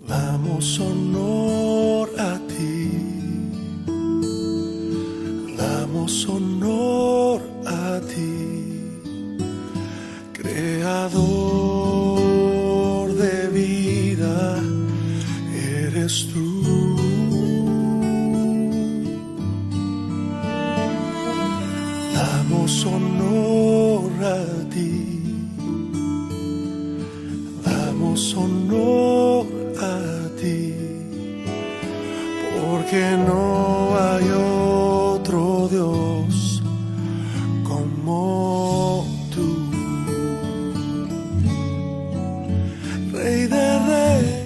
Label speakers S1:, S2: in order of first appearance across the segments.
S1: Damos honor a ti, damos honor a ti, creador de vida, eres tú. Damos honor a ti, damos honor a ti, porque no hay otro Dios como tú, Rey de Reyes.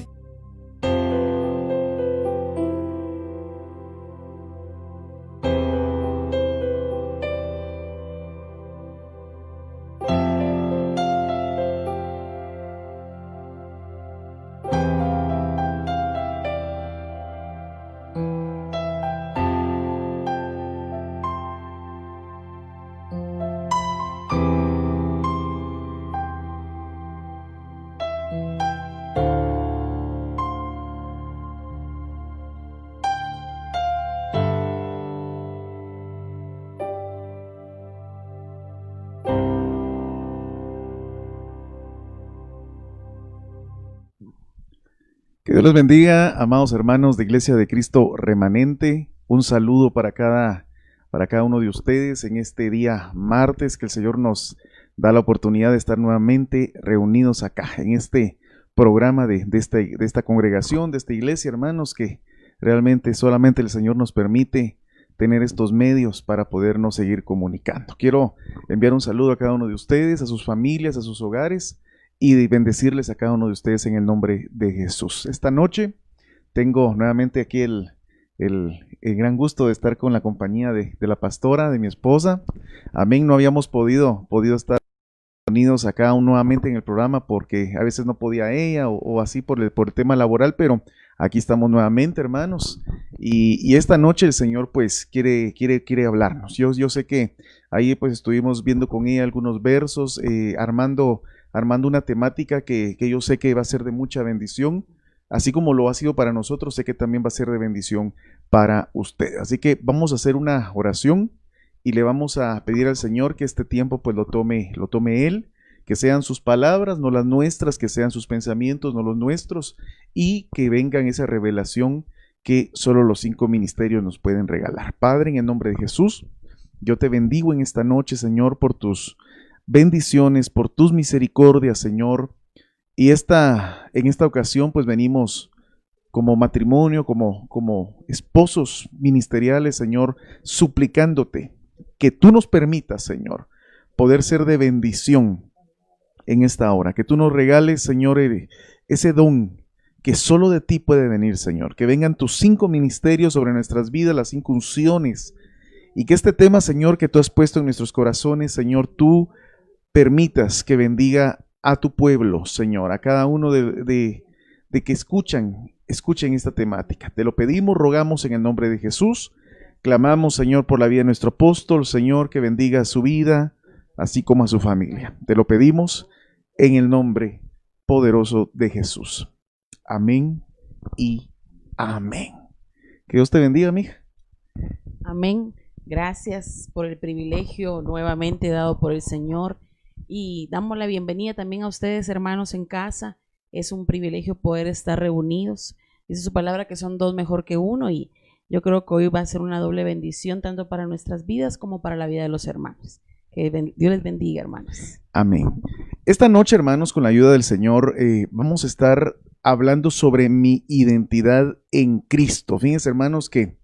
S2: Que Dios les bendiga, amados hermanos de Iglesia de Cristo Remanente. Un saludo para cada uno de ustedes en este día martes, que el Señor nos da la oportunidad de estar nuevamente reunidos acá en este programa de esta congregación, de esta iglesia, hermanos, que realmente solamente el Señor nos permite tener estos medios para podernos seguir comunicando. Quiero enviar un saludo a cada uno de ustedes, a sus familias, a sus hogares, y bendecirles a cada uno de ustedes en el nombre de Jesús. Esta noche tengo nuevamente aquí el gran gusto de estar con la compañía de la pastora, de mi esposa. Amén. No habíamos podido estar unidos acá nuevamente en el programa porque a veces no podía ella o así por el tema laboral, pero aquí estamos nuevamente, hermanos. Y esta noche el Señor pues quiere hablarnos. Yo sé que ahí pues estuvimos viendo con ella algunos versos, armando una temática que yo sé que va a ser de mucha bendición, así como lo ha sido para nosotros, sé que también va a ser de bendición para usted. Así que vamos a hacer una oración y le vamos a pedir al Señor que este tiempo pues lo tome Él, que sean sus palabras, no las nuestras, que sean sus pensamientos, no los nuestros, y que vengan esa revelación que solo los 5 ministerios nos pueden regalar. Padre, en el nombre de Jesús, yo te bendigo en esta noche, Señor, por tus bendiciones, por tus misericordias, Señor. Y en esta ocasión pues venimos como matrimonio, como esposos ministeriales, Señor, suplicándote que tú nos permitas, Señor, poder ser de bendición en esta hora, que tú nos regales, Señor, ese don que solo de ti puede venir, Señor, que vengan tus 5 ministerios sobre nuestras vidas, las 5 unciones, y que este tema, Señor, que tú has puesto en nuestros corazones, Señor, tú permitas que bendiga a tu pueblo, Señor, a cada uno de que escuchen esta temática. Te lo pedimos, rogamos en el nombre de Jesús. Clamamos, Señor, por la vida de nuestro apóstol, Señor, que bendiga su vida, así como a su familia. Te lo pedimos en el nombre poderoso de Jesús. Amén y amén. Que Dios te bendiga, mija.
S3: Amén. Gracias por el privilegio nuevamente dado por el Señor. Y damos la bienvenida también a ustedes, hermanos, en casa. Es un privilegio poder estar reunidos. Dice su palabra que son 2 mejor que 1, y yo creo que hoy va a ser una doble bendición tanto para nuestras vidas como para la vida de los hermanos. Que Dios les bendiga, hermanos.
S2: Amén. Esta noche, hermanos, con la ayuda del Señor, vamos a estar hablando sobre mi identidad en Cristo. Fíjense, hermanos, que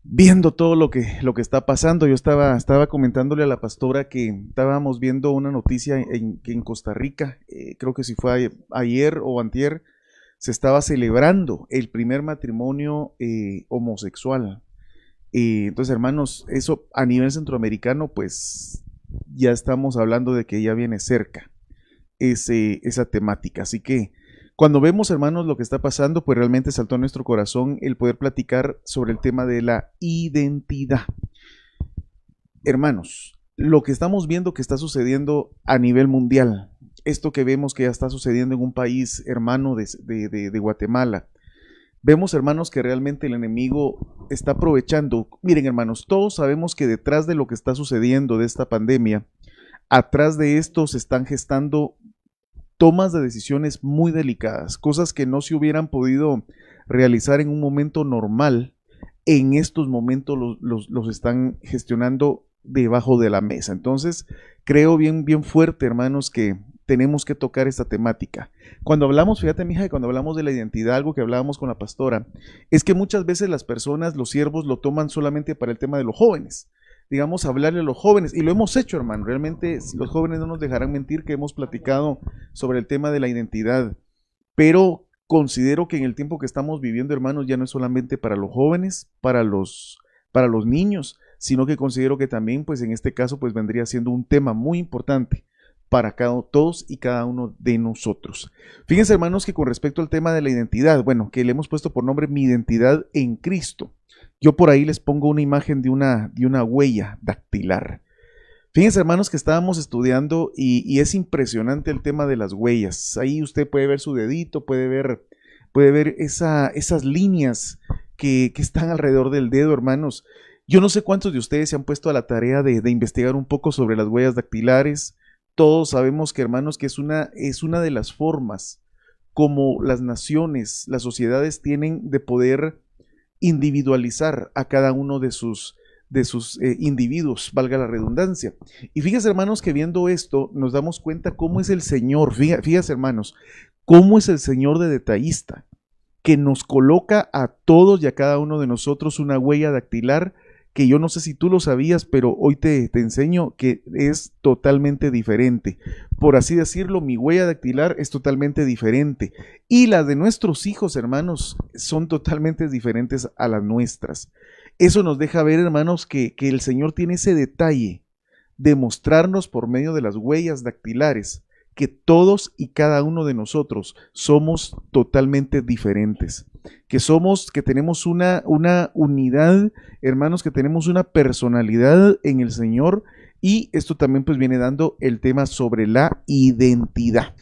S2: viendo todo lo que está pasando. Yo estaba comentándole a la pastora que estábamos viendo una noticia que en Costa Rica, creo que si fue ayer o antier, se estaba celebrando el primer matrimonio homosexual. Entonces, hermanos, eso a nivel centroamericano, pues ya estamos hablando de que ya viene cerca esa temática. Así que cuando vemos, hermanos, lo que está pasando, pues realmente saltó a nuestro corazón el poder platicar sobre el tema de la identidad. Hermanos, lo que estamos viendo que está sucediendo a nivel mundial, esto que vemos que ya está sucediendo en un país hermano de Guatemala, vemos, hermanos, que realmente el enemigo está aprovechando. Miren, hermanos, todos sabemos que detrás de lo que está sucediendo de esta pandemia, atrás de esto se están gestando tomas de decisiones muy delicadas, cosas que no se hubieran podido realizar en un momento normal. En estos momentos los están gestionando debajo de la mesa. Entonces, creo bien fuerte, hermanos, que tenemos que tocar esta temática. Cuando hablamos, fíjate, mija, cuando hablamos de la identidad, algo que hablábamos con la pastora, es que muchas veces las personas, los siervos, lo toman solamente para el tema de los jóvenes. Digamos, hablarle a los jóvenes, y lo hemos hecho, hermano. Realmente los jóvenes no nos dejarán mentir que hemos platicado sobre el tema de la identidad, pero considero que en el tiempo que estamos viviendo, hermanos, ya no es solamente para los jóvenes, para los niños, sino que considero que también, pues en este caso, pues vendría siendo un tema muy importante para todos y cada uno de nosotros. Fíjense, hermanos, que con respecto al tema de la identidad, bueno, que le hemos puesto por nombre Mi identidad en Cristo. Yo por ahí les pongo una imagen de una huella dactilar. Fíjense, hermanos, que estábamos estudiando y es impresionante el tema de las huellas. Ahí usted puede ver su dedito, puede ver esas líneas que están alrededor del dedo, hermanos. Yo no sé cuántos de ustedes se han puesto a la tarea de investigar un poco sobre las huellas dactilares. Todos sabemos que, hermanos, que es una de las formas como las naciones, las sociedades tienen de poder individualizar a cada uno de sus individuos, valga la redundancia. Y fíjense, hermanos, que viendo esto nos damos cuenta cómo es el Señor, fíjense, hermanos, cómo es el Señor de detallista, que nos coloca a todos y a cada uno de nosotros una huella dactilar que yo no sé si tú lo sabías, pero hoy te enseño que es totalmente diferente. Por así decirlo, mi huella dactilar es totalmente diferente. Y las de nuestros hijos, hermanos, son totalmente diferentes a las nuestras. Eso nos deja ver, hermanos, que el Señor tiene ese detalle de mostrarnos por medio de las huellas dactilares que todos y cada uno de nosotros somos totalmente diferentes, que tenemos una unidad, hermanos, que tenemos una personalidad en el Señor, y esto también pues viene dando el tema sobre la identidad.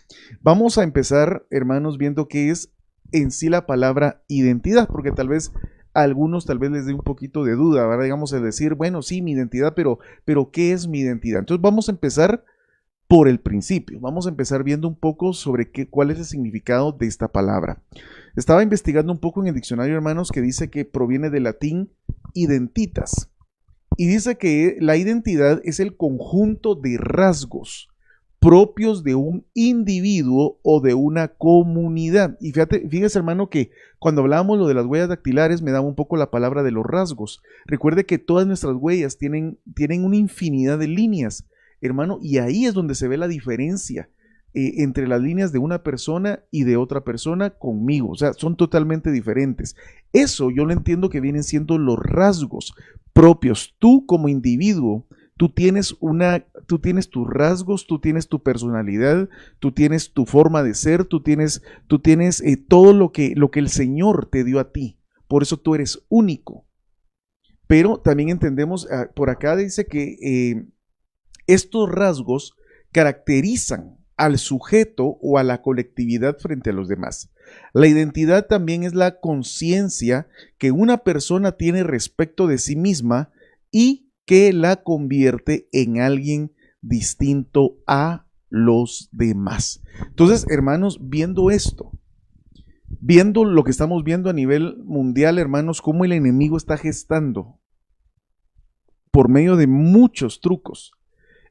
S2: Vamos a empezar, hermanos, viendo qué es en sí la palabra identidad, porque tal vez a algunos les dé un poquito de duda, ¿verdad? Digamos, el decir, bueno, sí, mi identidad, pero ¿qué es mi identidad? Entonces vamos a empezar por el principio. Vamos a empezar viendo un poco sobre cuál es el significado de esta palabra. Estaba investigando un poco en el diccionario, hermanos, que dice que proviene del latín identitas. Y dice que la identidad es el conjunto de rasgos propios de un individuo o de una comunidad. Y fíjese, hermano, que cuando hablábamos lo de las huellas dactilares me daba un poco la palabra de los rasgos. Recuerde que todas nuestras huellas tienen una infinidad de líneas, hermano, y ahí es donde se ve la diferencia entre las líneas de una persona y de otra persona conmigo. O sea, son totalmente diferentes. Eso yo lo entiendo que vienen siendo los rasgos propios. Tú como individuo, tú tienes tus rasgos, tú tienes tu personalidad, tú tienes tu forma de ser, tú tienes todo lo que el Señor te dio a ti. Por eso tú eres único. Pero también entendemos, por acá dice que estos rasgos caracterizan al sujeto o a la colectividad frente a los demás. La identidad también es la conciencia que una persona tiene respecto de sí misma y que la convierte en alguien distinto a los demás. Entonces, hermanos, viendo esto, viendo lo que estamos viendo a nivel mundial, hermanos, cómo el enemigo está gestando por medio de muchos trucos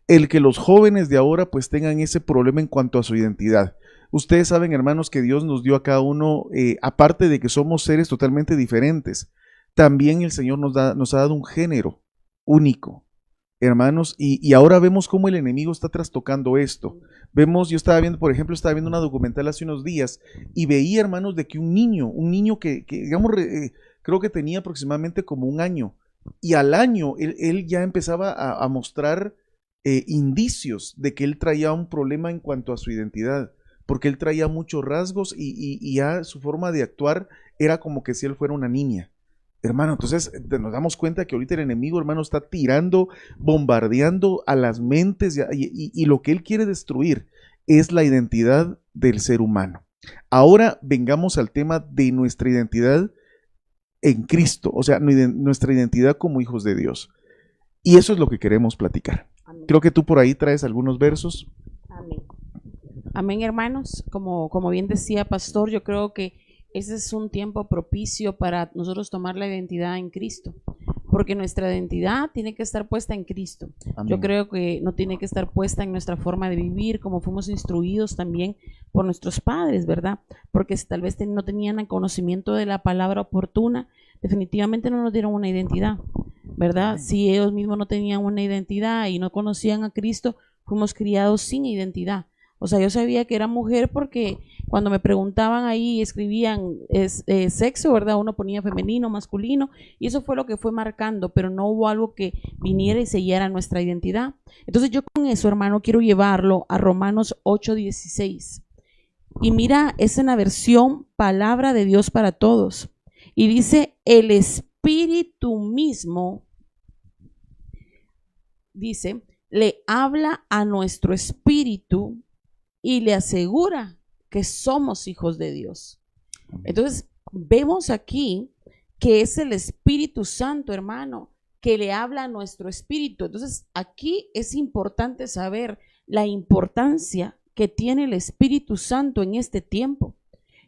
S2: el que los jóvenes de ahora pues tengan ese problema en cuanto a su identidad. Ustedes saben, hermanos, que Dios nos dio a cada uno, aparte de que somos seres totalmente diferentes, también el Señor nos ha dado un género único, hermanos, y ahora vemos cómo el enemigo está trastocando esto. Yo estaba viendo, por ejemplo, una documental hace unos días y veía, hermanos, de que un niño que digamos, creo que tenía aproximadamente como un año, y al año él ya empezaba a mostrar indicios de que él traía un problema en cuanto a su identidad, porque él traía muchos rasgos y ya su forma de actuar era como que si él fuera una niña. Hermano, entonces nos damos cuenta que ahorita el enemigo, hermano, está tirando, bombardeando a las mentes y lo que él quiere destruir es la identidad del ser humano. Ahora vengamos al tema de nuestra identidad en Cristo, o sea, nuestra identidad como hijos de Dios. Y eso es lo que queremos platicar.
S3: Amén.
S2: Creo que tú por ahí traes algunos versos.
S3: Amén. Amén, hermanos. Como bien decía Pastor, yo creo que ese es un tiempo propicio para nosotros tomar la identidad en Cristo, porque nuestra identidad tiene que estar puesta en Cristo.
S2: Amén.
S3: Yo creo que no tiene que estar puesta en nuestra forma de vivir, como fuimos instruidos también por nuestros padres, ¿verdad? Porque si tal vez no tenían el conocimiento de la palabra oportuna, definitivamente no nos dieron una identidad, ¿verdad? Si ellos mismos no tenían una identidad y no conocían a Cristo, fuimos criados sin identidad. O sea, yo sabía que era mujer porque cuando me preguntaban ahí, escribían sexo, ¿verdad? Uno ponía femenino, masculino, y eso fue lo que fue marcando, pero no hubo algo que viniera y sellara nuestra identidad. Entonces yo con eso, hermano, quiero llevarlo a Romanos 8:16. Y mira, es en la versión Palabra de Dios para Todos. Y dice, el Espíritu mismo, dice, le habla a nuestro espíritu y le asegura que somos hijos de Dios. Entonces, vemos aquí que es el Espíritu Santo, hermano, que le habla a nuestro espíritu. Entonces, aquí es importante saber la importancia que tiene el Espíritu Santo en este tiempo.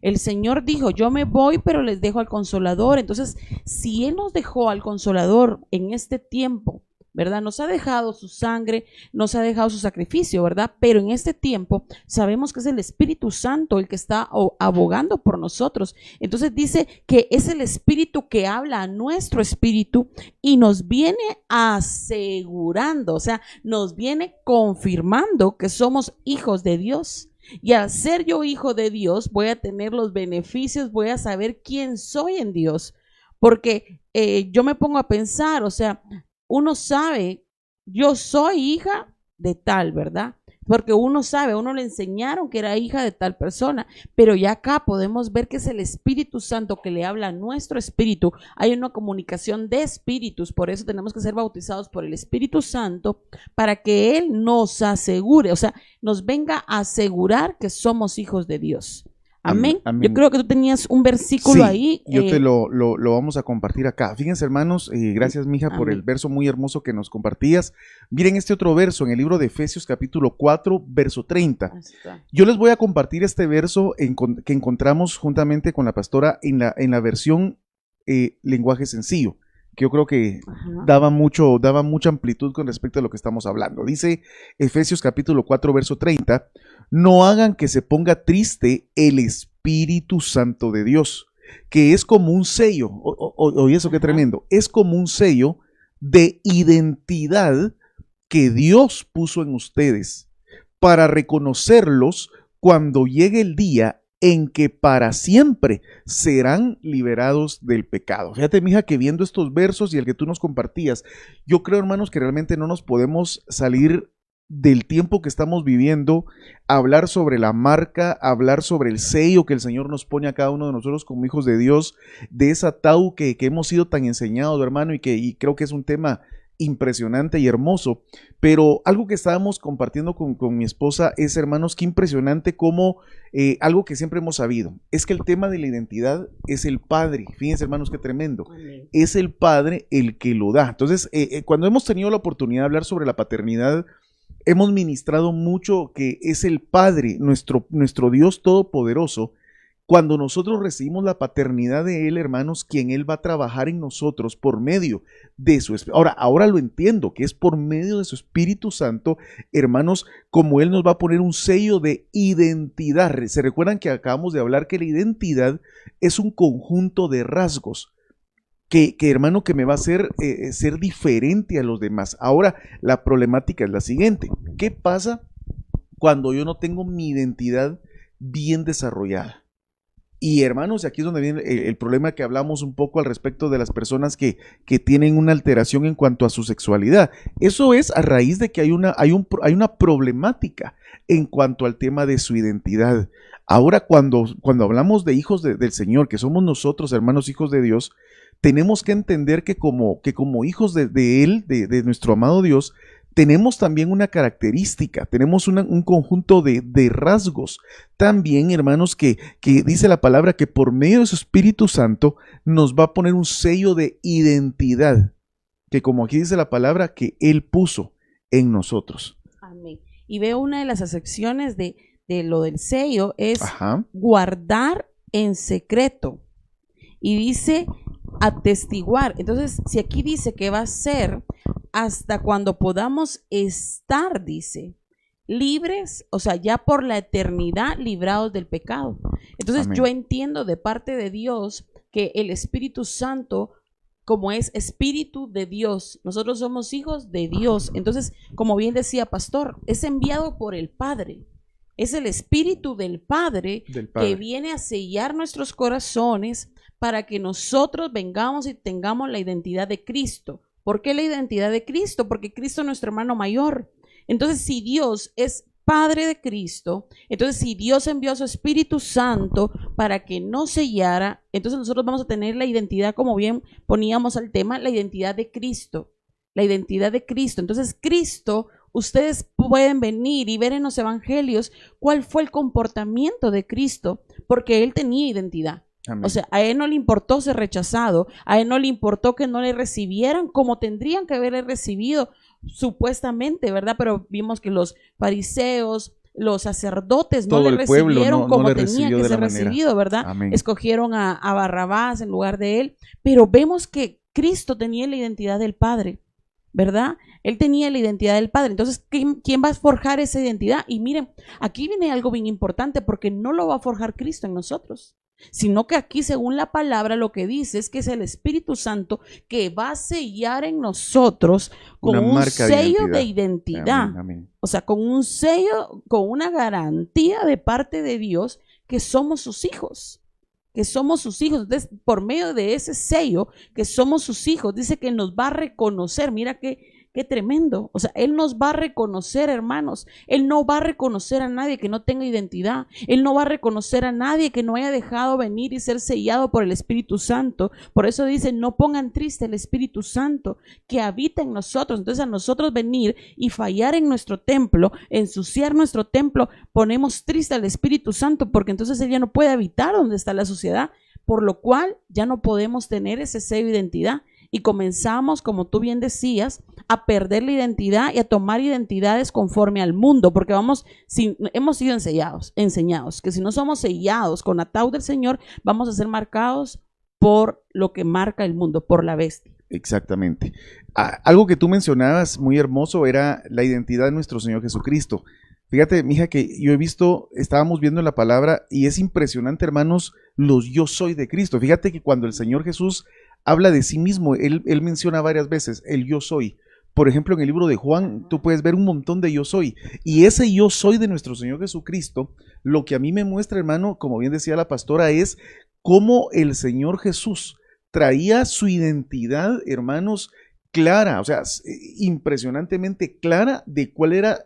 S3: El Señor dijo, yo me voy, pero les dejo al Consolador. Entonces, si Él nos dejó al Consolador en este tiempo, ¿verdad? Nos ha dejado su sangre, nos ha dejado su sacrificio, ¿verdad? Pero en este tiempo sabemos que es el Espíritu Santo el que está abogando por nosotros. Entonces dice que es el Espíritu que habla a nuestro espíritu y nos viene asegurando, o sea, nos viene confirmando que somos hijos de Dios. Y al ser yo hijo de Dios, voy a tener los beneficios, voy a saber quién soy en Dios. Porque yo me pongo a pensar, o sea, uno sabe, yo soy hija de tal, ¿verdad? Porque uno sabe, uno le enseñaron que era hija de tal persona, pero ya acá podemos ver que es el Espíritu Santo que le habla a nuestro espíritu. Hay una comunicación de espíritus, por eso tenemos que ser bautizados por el Espíritu Santo para que Él nos asegure, o sea, nos venga a asegurar que somos hijos de Dios. Amén.
S2: Amén.
S3: Yo creo que tú tenías un versículo ahí.
S2: Yo te lo vamos a compartir acá. Fíjense, hermanos, gracias, mija, por el verso muy hermoso que nos compartías. Miren este otro verso en el libro de Efesios, capítulo 4, verso 30. Yo les voy a compartir este verso que encontramos juntamente con la pastora en la versión lenguaje sencillo, que yo creo que daba mucha amplitud con respecto a lo que estamos hablando. Dice Efesios capítulo 4, verso 30, no hagan que se ponga triste el Espíritu Santo de Dios, que es como un sello, oye eso qué tremendo, es como un sello de identidad que Dios puso en ustedes para reconocerlos cuando llegue el día en que para siempre serán liberados del pecado. Fíjate, mija, que viendo estos versos y el que tú nos compartías, yo creo, hermanos, que realmente no nos podemos salir del tiempo que estamos viviendo, hablar sobre la marca, hablar sobre el sello que el Señor nos pone a cada uno de nosotros como hijos de Dios, de esa tau que hemos sido tan enseñados, hermano, y creo que es un tema impresionante y hermoso. Pero algo que estábamos compartiendo con mi esposa es, hermanos, qué impresionante como algo que siempre hemos sabido, es que el tema de la identidad es el Padre. Fíjense, hermanos, qué tremendo. Amén. Es el Padre el que lo da. Entonces, cuando hemos tenido la oportunidad de hablar sobre la paternidad, hemos ministrado mucho que es el Padre, nuestro Dios Todopoderoso. Cuando nosotros recibimos la paternidad de Él, hermanos, quien Él va a trabajar en nosotros por medio de su Espíritu. Ahora lo entiendo, que es por medio de su Espíritu Santo, hermanos, como Él nos va a poner un sello de identidad. ¿Se recuerdan que acabamos de hablar que la identidad es un conjunto de rasgos? hermano, que me va a hacer ser diferente a los demás. Ahora, la problemática es la siguiente. ¿Qué pasa cuando yo no tengo mi identidad bien desarrollada? Y hermanos, aquí es donde viene el problema que hablamos un poco al respecto de las personas que tienen una alteración en cuanto a su sexualidad. Eso es a raíz de que hay una problemática en cuanto al tema de su identidad. Ahora, cuando hablamos de hijos del Señor, que somos nosotros, hermanos, hijos de Dios, tenemos que entender que como hijos de Él, de nuestro amado Dios, tenemos también una característica, tenemos un conjunto de rasgos. También, hermanos, que dice la palabra que por medio de su Espíritu Santo nos va a poner un sello de identidad, que como aquí dice la palabra, que Él puso en nosotros.
S3: Amén. Y veo una de las acepciones de lo del sello es
S2: Ajá.
S3: guardar en secreto. Y dice atestiguar. Entonces, si aquí dice que va a ser hasta cuando podamos estar, dice, libres, o sea, ya por la eternidad librados del pecado. Entonces,
S2: Amén.
S3: yo entiendo de parte de Dios que el Espíritu Santo, como es Espíritu de Dios, nosotros somos hijos de Dios. Entonces, como bien decía Pastor, es enviado por el Padre. Es el Espíritu del Padre que viene a sellar nuestros corazones para que nosotros vengamos y tengamos la identidad de Cristo. ¿Por qué la identidad de Cristo? Porque Cristo es nuestro hermano mayor. Entonces, si Dios es Padre de Cristo, entonces si Dios envió a su Espíritu Santo para que nos sellara, entonces nosotros vamos a tener la identidad, como bien poníamos al tema, la identidad de Cristo. La identidad de Cristo. Entonces, Cristo, ustedes pueden venir y ver en los evangelios cuál fue el comportamiento de Cristo, porque Él tenía identidad.
S2: Amén.
S3: O sea, a Él no le importó ser rechazado, a Él no le importó que no le recibieran como tendrían que haberle recibido supuestamente, ¿verdad? Pero vimos que los fariseos, los sacerdotes no le recibieron como tenía que ser recibido, ¿verdad?
S2: Amén.
S3: Escogieron a Barrabás en lugar de Él, pero vemos que Cristo tenía la identidad del Padre, ¿verdad? Él tenía la identidad del Padre. Entonces, ¿quién va a forjar esa identidad? Y miren, aquí viene algo bien importante, porque no lo va a forjar Cristo en nosotros, sino que aquí, según la palabra, lo que dice es que es el Espíritu Santo que va a sellar en nosotros con un sello de identidad.
S2: Amén, amén.
S3: O sea, con un sello, con una garantía de parte de Dios que somos sus hijos. Que somos sus hijos. Entonces, por medio de ese sello, que somos sus hijos, dice que nos va a reconocer. Mira qué tremendo. O sea, Él nos va a reconocer, hermanos. Él no va a reconocer a nadie que no tenga identidad. Él no va a reconocer a nadie que no haya dejado venir y ser sellado por el Espíritu Santo. Por eso dice, no pongan triste el Espíritu Santo que habita en nosotros. Entonces, a nosotros venir y fallar en nuestro templo, ensuciar nuestro templo, ponemos triste al Espíritu Santo, porque entonces Él ya no puede habitar donde está la suciedad, por lo cual ya no podemos tener ese sello de identidad. Y comenzamos, como tú bien decías, a perder la identidad y a tomar identidades conforme al mundo, porque hemos sido enseñados que si no somos sellados con ataúd del Señor, vamos a ser marcados por lo que marca el mundo, por la bestia.
S2: Exactamente. Algo que tú mencionabas muy hermoso era la identidad de nuestro Señor Jesucristo. Fíjate, mija, que yo he visto, estábamos viendo la palabra y es impresionante, hermanos, los yo soy de Cristo. Fíjate que cuando el Señor Jesús habla de sí mismo, él menciona varias veces el yo soy. Por ejemplo, en el libro de Juan, tú puedes ver un montón de yo soy. Y ese yo soy de nuestro Señor Jesucristo, lo que a mí me muestra, hermano, como bien decía la pastora, es cómo el Señor Jesús traía su identidad, hermanos, clara, o sea, impresionantemente clara de cuál era,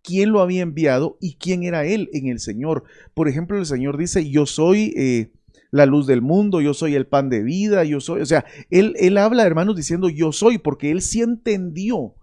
S2: quién lo había enviado y quién era Él en el Señor. Por ejemplo, el Señor dice, yo soy la luz del mundo, yo soy el pan de vida, yo soy, o sea, él habla, hermanos, diciendo yo soy, porque Él sí entendió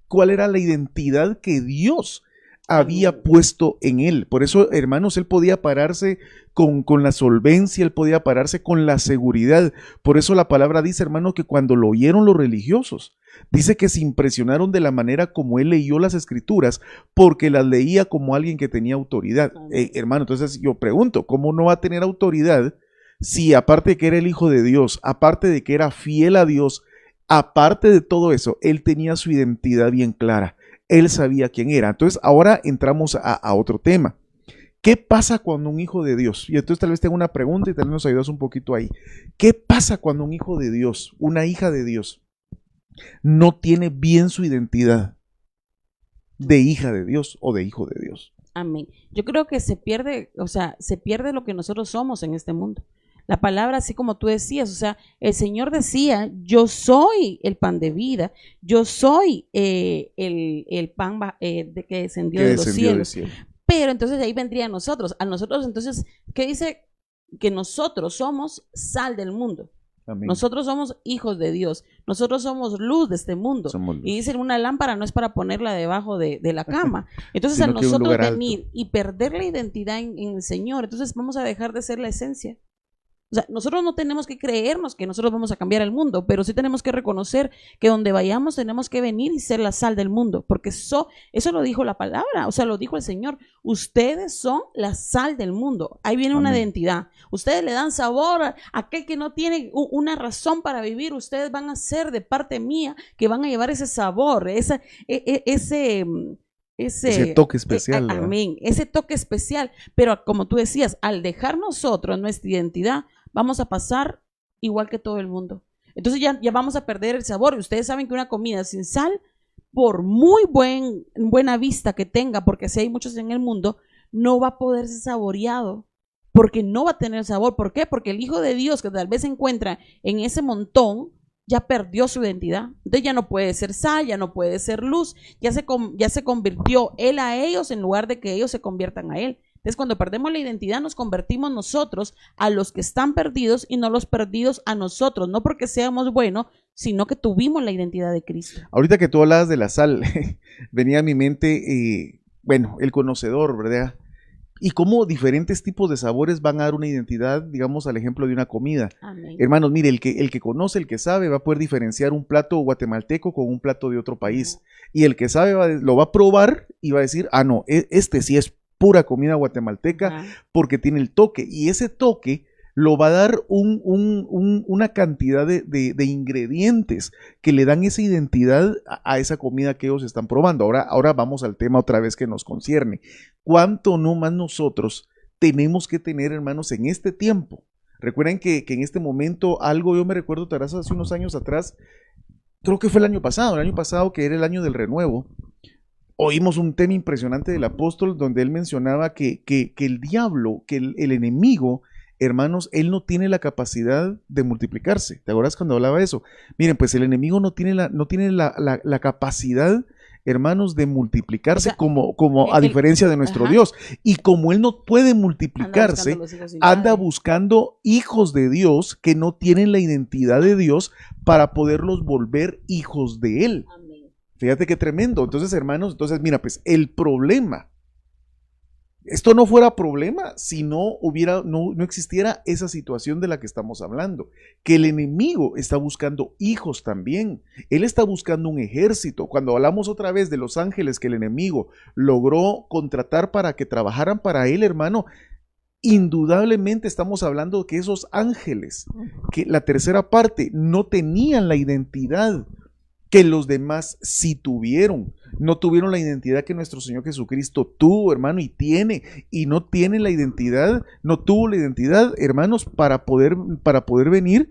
S2: cuál era la identidad que Dios había puesto en Él. Por eso, hermanos, Él podía pararse con la solvencia, Él podía pararse con la seguridad. Por eso la palabra dice, hermano, que cuando lo oyeron los religiosos, dice que se impresionaron de la manera como Él leyó las escrituras, porque las leía como alguien que tenía autoridad. Hermano, entonces yo pregunto, ¿cómo no va a tener autoridad si aparte de que era el Hijo de Dios, aparte de que era fiel a Dios, aparte de todo eso, Él tenía su identidad bien clara? Él sabía quién era. Entonces ahora entramos a otro tema. ¿Qué pasa cuando un hijo de Dios? Y entonces tal vez tengo una pregunta y tal vez nos ayudas un poquito ahí. ¿Qué pasa cuando un hijo de Dios, una hija de Dios, no tiene bien su identidad de hija de Dios o de hijo de Dios?
S3: Amén. Yo creo que se pierde, o sea, se pierde lo que nosotros somos en este mundo. La palabra, así como tú decías, o sea, el Señor decía, yo soy el pan de vida, yo soy el pan que descendió de los
S2: del
S3: cielos.
S2: cielo.
S3: Pero entonces de ahí vendría a nosotros entonces, ¿qué dice? Que nosotros somos sal del mundo.
S2: Amén.
S3: Nosotros somos hijos de Dios, nosotros somos luz de este mundo.
S2: Somos luz.
S3: Y dicen, una lámpara no es para ponerla debajo de la cama. Entonces
S2: Sino
S3: a
S2: que un
S3: nosotros
S2: lugar
S3: venir
S2: alto.
S3: y perder la identidad en el Señor, entonces vamos a dejar de ser la esencia. O sea, nosotros no tenemos que creernos que nosotros vamos a cambiar el mundo, pero sí tenemos que reconocer que donde vayamos tenemos que venir y ser la sal del mundo, porque eso lo dijo la palabra, o sea, lo dijo el Señor. Ustedes son la sal del mundo. Ahí viene una
S2: Amén.
S3: identidad. Ustedes le dan sabor a aquel que no tiene una razón para vivir. Ustedes van a ser de parte mía, que van a llevar ese sabor, ese
S2: toque especial. ¿verdad?
S3: Amén, ese toque especial. Pero como tú decías, al dejar nosotros nuestra identidad, vamos a pasar igual que todo el mundo. Entonces ya vamos a perder el sabor. Y ustedes saben que una comida sin sal, por muy buena vista que tenga, porque así hay muchos en el mundo, no va a poder ser saboreado, porque no va a tener sabor. ¿Por qué? Porque el Hijo de Dios, que tal vez se encuentra en ese montón, ya perdió su identidad. Entonces ya no puede ser sal, ya no puede ser luz, ya se convirtió él a ellos en lugar de que ellos se conviertan a él. Entonces, cuando perdemos la identidad, nos convertimos nosotros a los que están perdidos y no los perdidos a nosotros, no porque seamos buenos, sino que tuvimos la identidad de Cristo.
S2: Ahorita que tú hablabas de la sal, venía a mi mente, el conocedor, ¿verdad? Y cómo diferentes tipos de sabores van a dar una identidad, digamos, al ejemplo de una comida.
S3: Amén.
S2: Hermanos, mire, el que conoce, el que sabe, va a poder diferenciar un plato guatemalteco con un plato de otro país. Y el que sabe lo va a probar y va a decir, ah, no, este sí es pura comida guatemalteca porque tiene el toque. Y ese toque lo va a dar una cantidad de ingredientes que le dan esa identidad a esa comida que ellos están probando. Ahora vamos al tema otra vez que nos concierne. ¿Cuánto no más nosotros tenemos que tener, hermanos, en este tiempo? Recuerden que en este momento yo me recuerdo, Taraz, hace unos años atrás, creo que fue el año pasado que era el año del renuevo, oímos un tema impresionante del apóstol donde él mencionaba que el diablo, que el enemigo, hermanos, él no tiene la capacidad de multiplicarse. ¿Te acuerdas cuando hablaba de eso? Miren, pues el enemigo no tiene la capacidad, hermanos, de multiplicarse, o sea, a diferencia de nuestro Dios. Y como él no puede multiplicarse, anda buscando hijos de Dios que no tienen la identidad de Dios para poderlos volver hijos de él. Fíjate qué tremendo. Entonces, hermanos, mira, pues el problema, esto no fuera problema si no existiera esa situación de la que estamos hablando, que el enemigo está buscando hijos también. Él está buscando un ejército. Cuando hablamos otra vez de los ángeles que el enemigo logró contratar para que trabajaran para él, hermano, indudablemente estamos hablando que esos ángeles, que la tercera parte, no tenían la identidad que los demás sí tuvieron. No tuvieron la identidad que nuestro Señor Jesucristo tuvo, hermano, y tiene, y no tiene la identidad, no tuvo la identidad, hermanos, para poder venir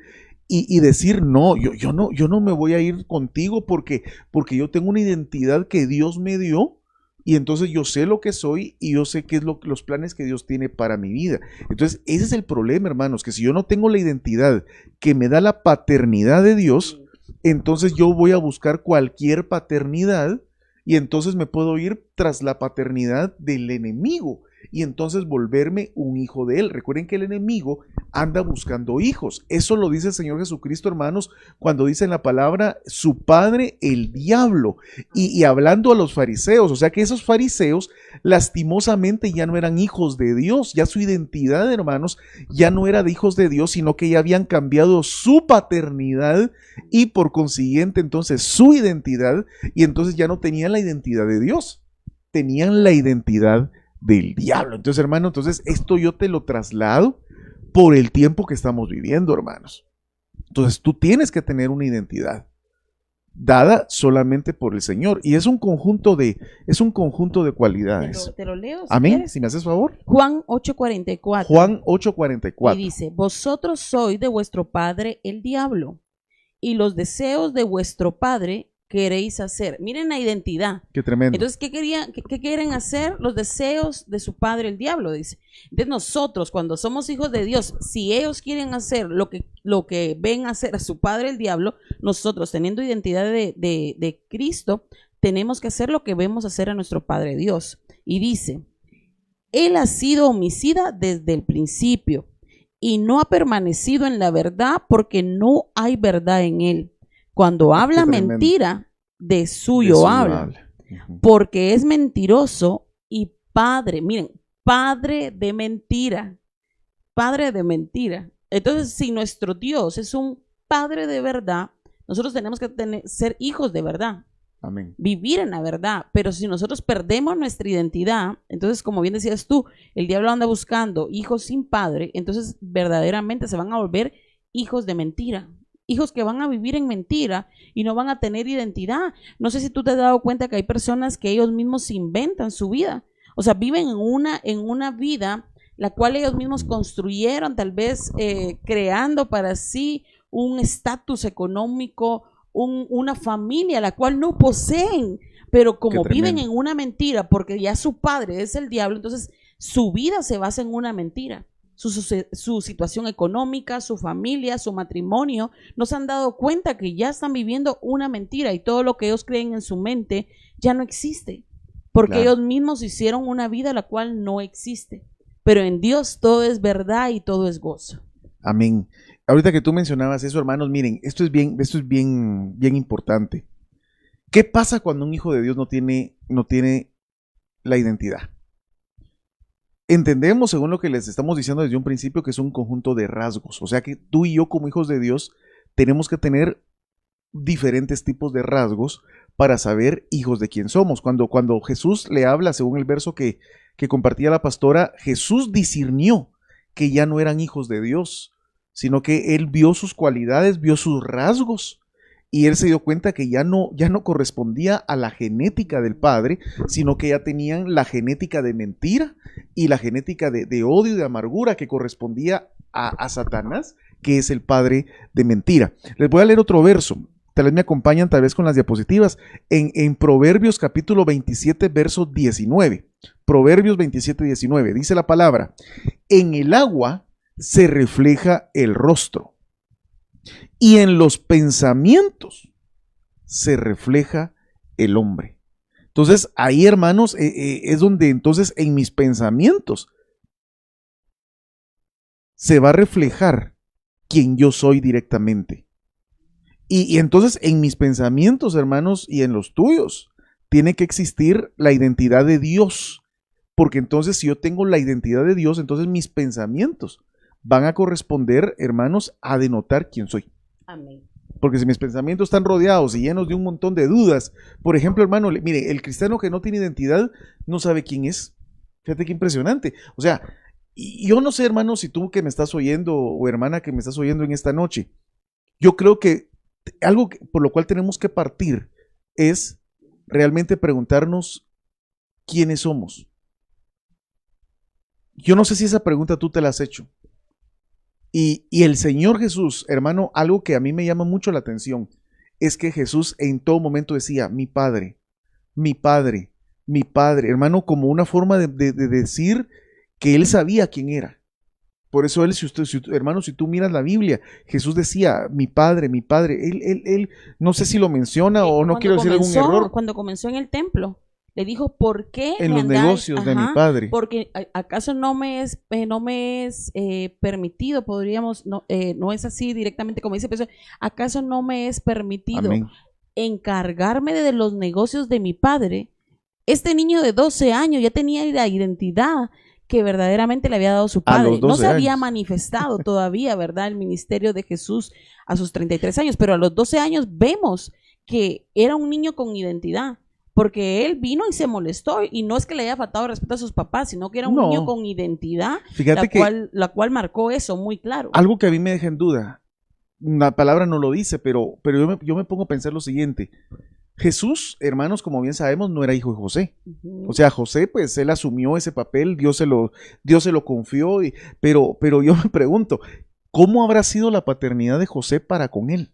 S2: y decir, no, yo no me voy a ir contigo porque yo tengo una identidad que Dios me dio, y entonces yo sé lo que soy y yo sé qué es los planes que Dios tiene para mi vida. Entonces, ese es el problema, hermanos, que si yo no tengo la identidad que me da la paternidad de Dios, entonces yo voy a buscar cualquier paternidad y entonces me puedo ir tras la paternidad del enemigo y entonces volverme un hijo de él. Recuerden que el enemigo anda buscando hijos. Eso lo dice el Señor Jesucristo, hermanos, cuando dice en la palabra su padre, el diablo. Y hablando a los fariseos, o sea que esos fariseos lastimosamente ya no eran hijos de Dios, ya su identidad, hermanos, ya no era de hijos de Dios, sino que ya habían cambiado su paternidad y por consiguiente entonces su identidad, y entonces ya no tenían la identidad de Dios, tenían la identidad del diablo. Entonces, hermano, esto yo te lo traslado por el tiempo que estamos viviendo, hermanos. Entonces tú tienes que tener una identidad. dada solamente por el Señor. Y es un conjunto de cualidades.
S3: Te lo leo, si
S2: Amén.
S3: quieres.
S2: Si me haces favor.
S3: Juan 8:44.
S2: Juan
S3: Y
S2: 8:44.
S3: dice, vosotros sois de vuestro padre el diablo, y los deseos de vuestro padre queréis hacer. Miren la identidad.
S2: Qué tremendo.
S3: Entonces, ¿qué quieren hacer? Los deseos de su padre el diablo, dice. Entonces nosotros, cuando somos hijos de Dios, si ellos quieren hacer lo que ven hacer a su padre el diablo, nosotros, teniendo identidad de Cristo, tenemos que hacer lo que vemos hacer a nuestro Padre Dios. Y dice, Él ha sido homicida desde el principio y no ha permanecido en la verdad porque no hay verdad en Él. Cuando habla mentira, de suyo habla. Porque es mentiroso y padre, miren, padre de mentira. Padre de mentira. Entonces, si nuestro Dios es un padre de verdad, nosotros tenemos que ser hijos de verdad.
S2: Amén.
S3: Vivir en la verdad. Pero si nosotros perdemos nuestra identidad, entonces, como bien decías tú, el diablo anda buscando hijos sin padre, entonces verdaderamente se van a volver hijos de mentira. Hijos que van a vivir en mentira y no van a tener identidad. No sé si tú te has dado cuenta que hay personas que ellos mismos se inventan su vida. O sea, viven en una vida la cual ellos mismos construyeron, tal vez creando para sí un estatus económico, una familia la cual no poseen, pero como viven en una mentira, porque ya su padre es el diablo, entonces su vida se basa en una mentira. Su situación económica, su familia, su matrimonio, no se han dado cuenta que ya están viviendo una mentira y todo lo que ellos creen en su mente ya no existe, porque ellos mismos hicieron una vida la cual no existe. Pero en Dios todo es verdad y todo es gozo.
S2: Amén. Ahorita que tú mencionabas eso, hermanos, miren, esto es bien importante. ¿Qué pasa cuando un hijo de Dios no tiene la identidad? Entendemos, según lo que les estamos diciendo desde un principio, que es un conjunto de rasgos. O sea que tú y yo, como hijos de Dios, tenemos que tener diferentes tipos de rasgos para saber hijos de quién somos. Cuando Jesús le habla, según el verso que compartía la pastora, Jesús discernió que ya no eran hijos de Dios, sino que él vio sus cualidades, vio sus rasgos, y él se dio cuenta que ya no correspondía a la genética del padre, sino que ya tenían la genética de mentira y la genética de odio y de amargura que correspondía a Satanás, que es el padre de mentira. Les voy a leer otro verso. Tal vez me acompañan, tal vez con las diapositivas, en Proverbios capítulo 27, verso 19. Proverbios 27, 19. Dice la palabra: en el agua se refleja el rostro, y en los pensamientos se refleja el hombre. Entonces, ahí, hermanos, es donde entonces en mis pensamientos se va a reflejar quién yo soy directamente. Y entonces en mis pensamientos, hermanos, y en los tuyos, tiene que existir la identidad de Dios. Porque entonces si yo tengo la identidad de Dios, entonces mis pensamientos van a corresponder, hermanos, a denotar quién soy.
S3: Amén.
S2: Porque si mis pensamientos están rodeados y llenos de un montón de dudas, por ejemplo, hermano, mire, el cristiano que no tiene identidad no sabe quién es. Fíjate qué impresionante. O sea, yo no sé, hermano, si tú que me estás oyendo o hermana que me estás oyendo en esta noche, yo creo que algo por lo cual tenemos que partir es realmente preguntarnos quiénes somos. Yo no sé si esa pregunta tú te la has hecho. Y el Señor Jesús, hermano, algo que a mí me llama mucho la atención es que Jesús en todo momento decía, mi Padre, mi Padre, mi Padre, hermano, como una forma de decir que Él sabía quién era. Por eso Él, hermano, si tú miras la Biblia, Jesús decía, mi Padre, Él no sé si lo menciona o no quiero decir algún error.
S3: Cuando comenzó en el templo, le dijo, ¿por qué
S2: en los negocios de mi Padre?
S3: Porque acaso no me es permitido, podríamos, no es así directamente como dice, pero acaso no me es permitido encargarme de los negocios de mi Padre. Este niño de 12 años ya tenía la identidad que verdaderamente le había dado su padre. No se había manifestado todavía, ¿verdad? El ministerio de Jesús a sus 33 años, pero a los 12 años vemos que era un niño con identidad, porque él vino y se molestó, y no es que le haya faltado respeto a sus papás, sino que era un niño con identidad,
S2: fíjate
S3: la cual marcó eso muy claro.
S2: Algo que a mí me deja en duda, una palabra no lo dice, pero yo me pongo a pensar lo siguiente. Jesús, hermanos, como bien sabemos, no era hijo de José. O sea, José, pues él asumió ese papel, Dios se lo confió, pero yo me pregunto, ¿cómo habrá sido la paternidad de José para con él?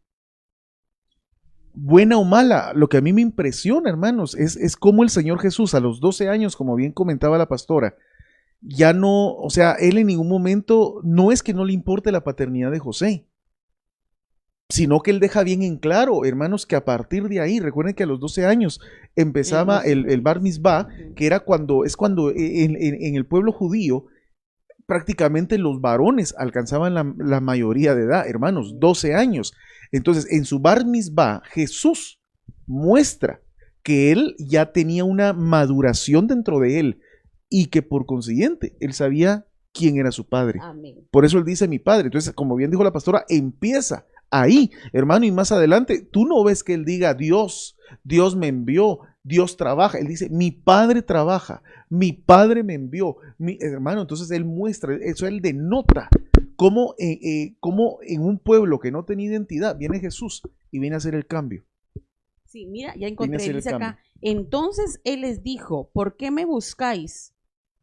S2: Buena o mala, lo que a mí me impresiona, hermanos, es cómo el Señor Jesús a los 12 años, como bien comentaba la pastora, ya no, o sea, él en ningún momento, no es que no le importe la paternidad de José, sino que él deja bien en claro, hermanos, que a partir de ahí, recuerden que a los 12 años empezaba el Bar Mitzvah, que era cuando en el pueblo judío, prácticamente los varones alcanzaban la mayoría de edad, hermanos, 12 años. Entonces, en su Bar Mitzvah, Jesús muestra que él ya tenía una maduración dentro de él y que por consiguiente, él sabía quién era su padre.
S3: Amén.
S2: Por eso él dice mi padre. Entonces, como bien dijo la pastora, empieza ahí, hermano, y más adelante, tú no ves que él diga Dios me envió, Dios trabaja. Él dice, mi padre trabaja, mi padre me envió. Hermano, entonces él muestra, eso él denota cómo en un pueblo que no tenía identidad, viene Jesús y viene a hacer el cambio.
S3: Sí, mira, ya encontré, dice acá, entonces él les dijo, ¿por qué me buscáis?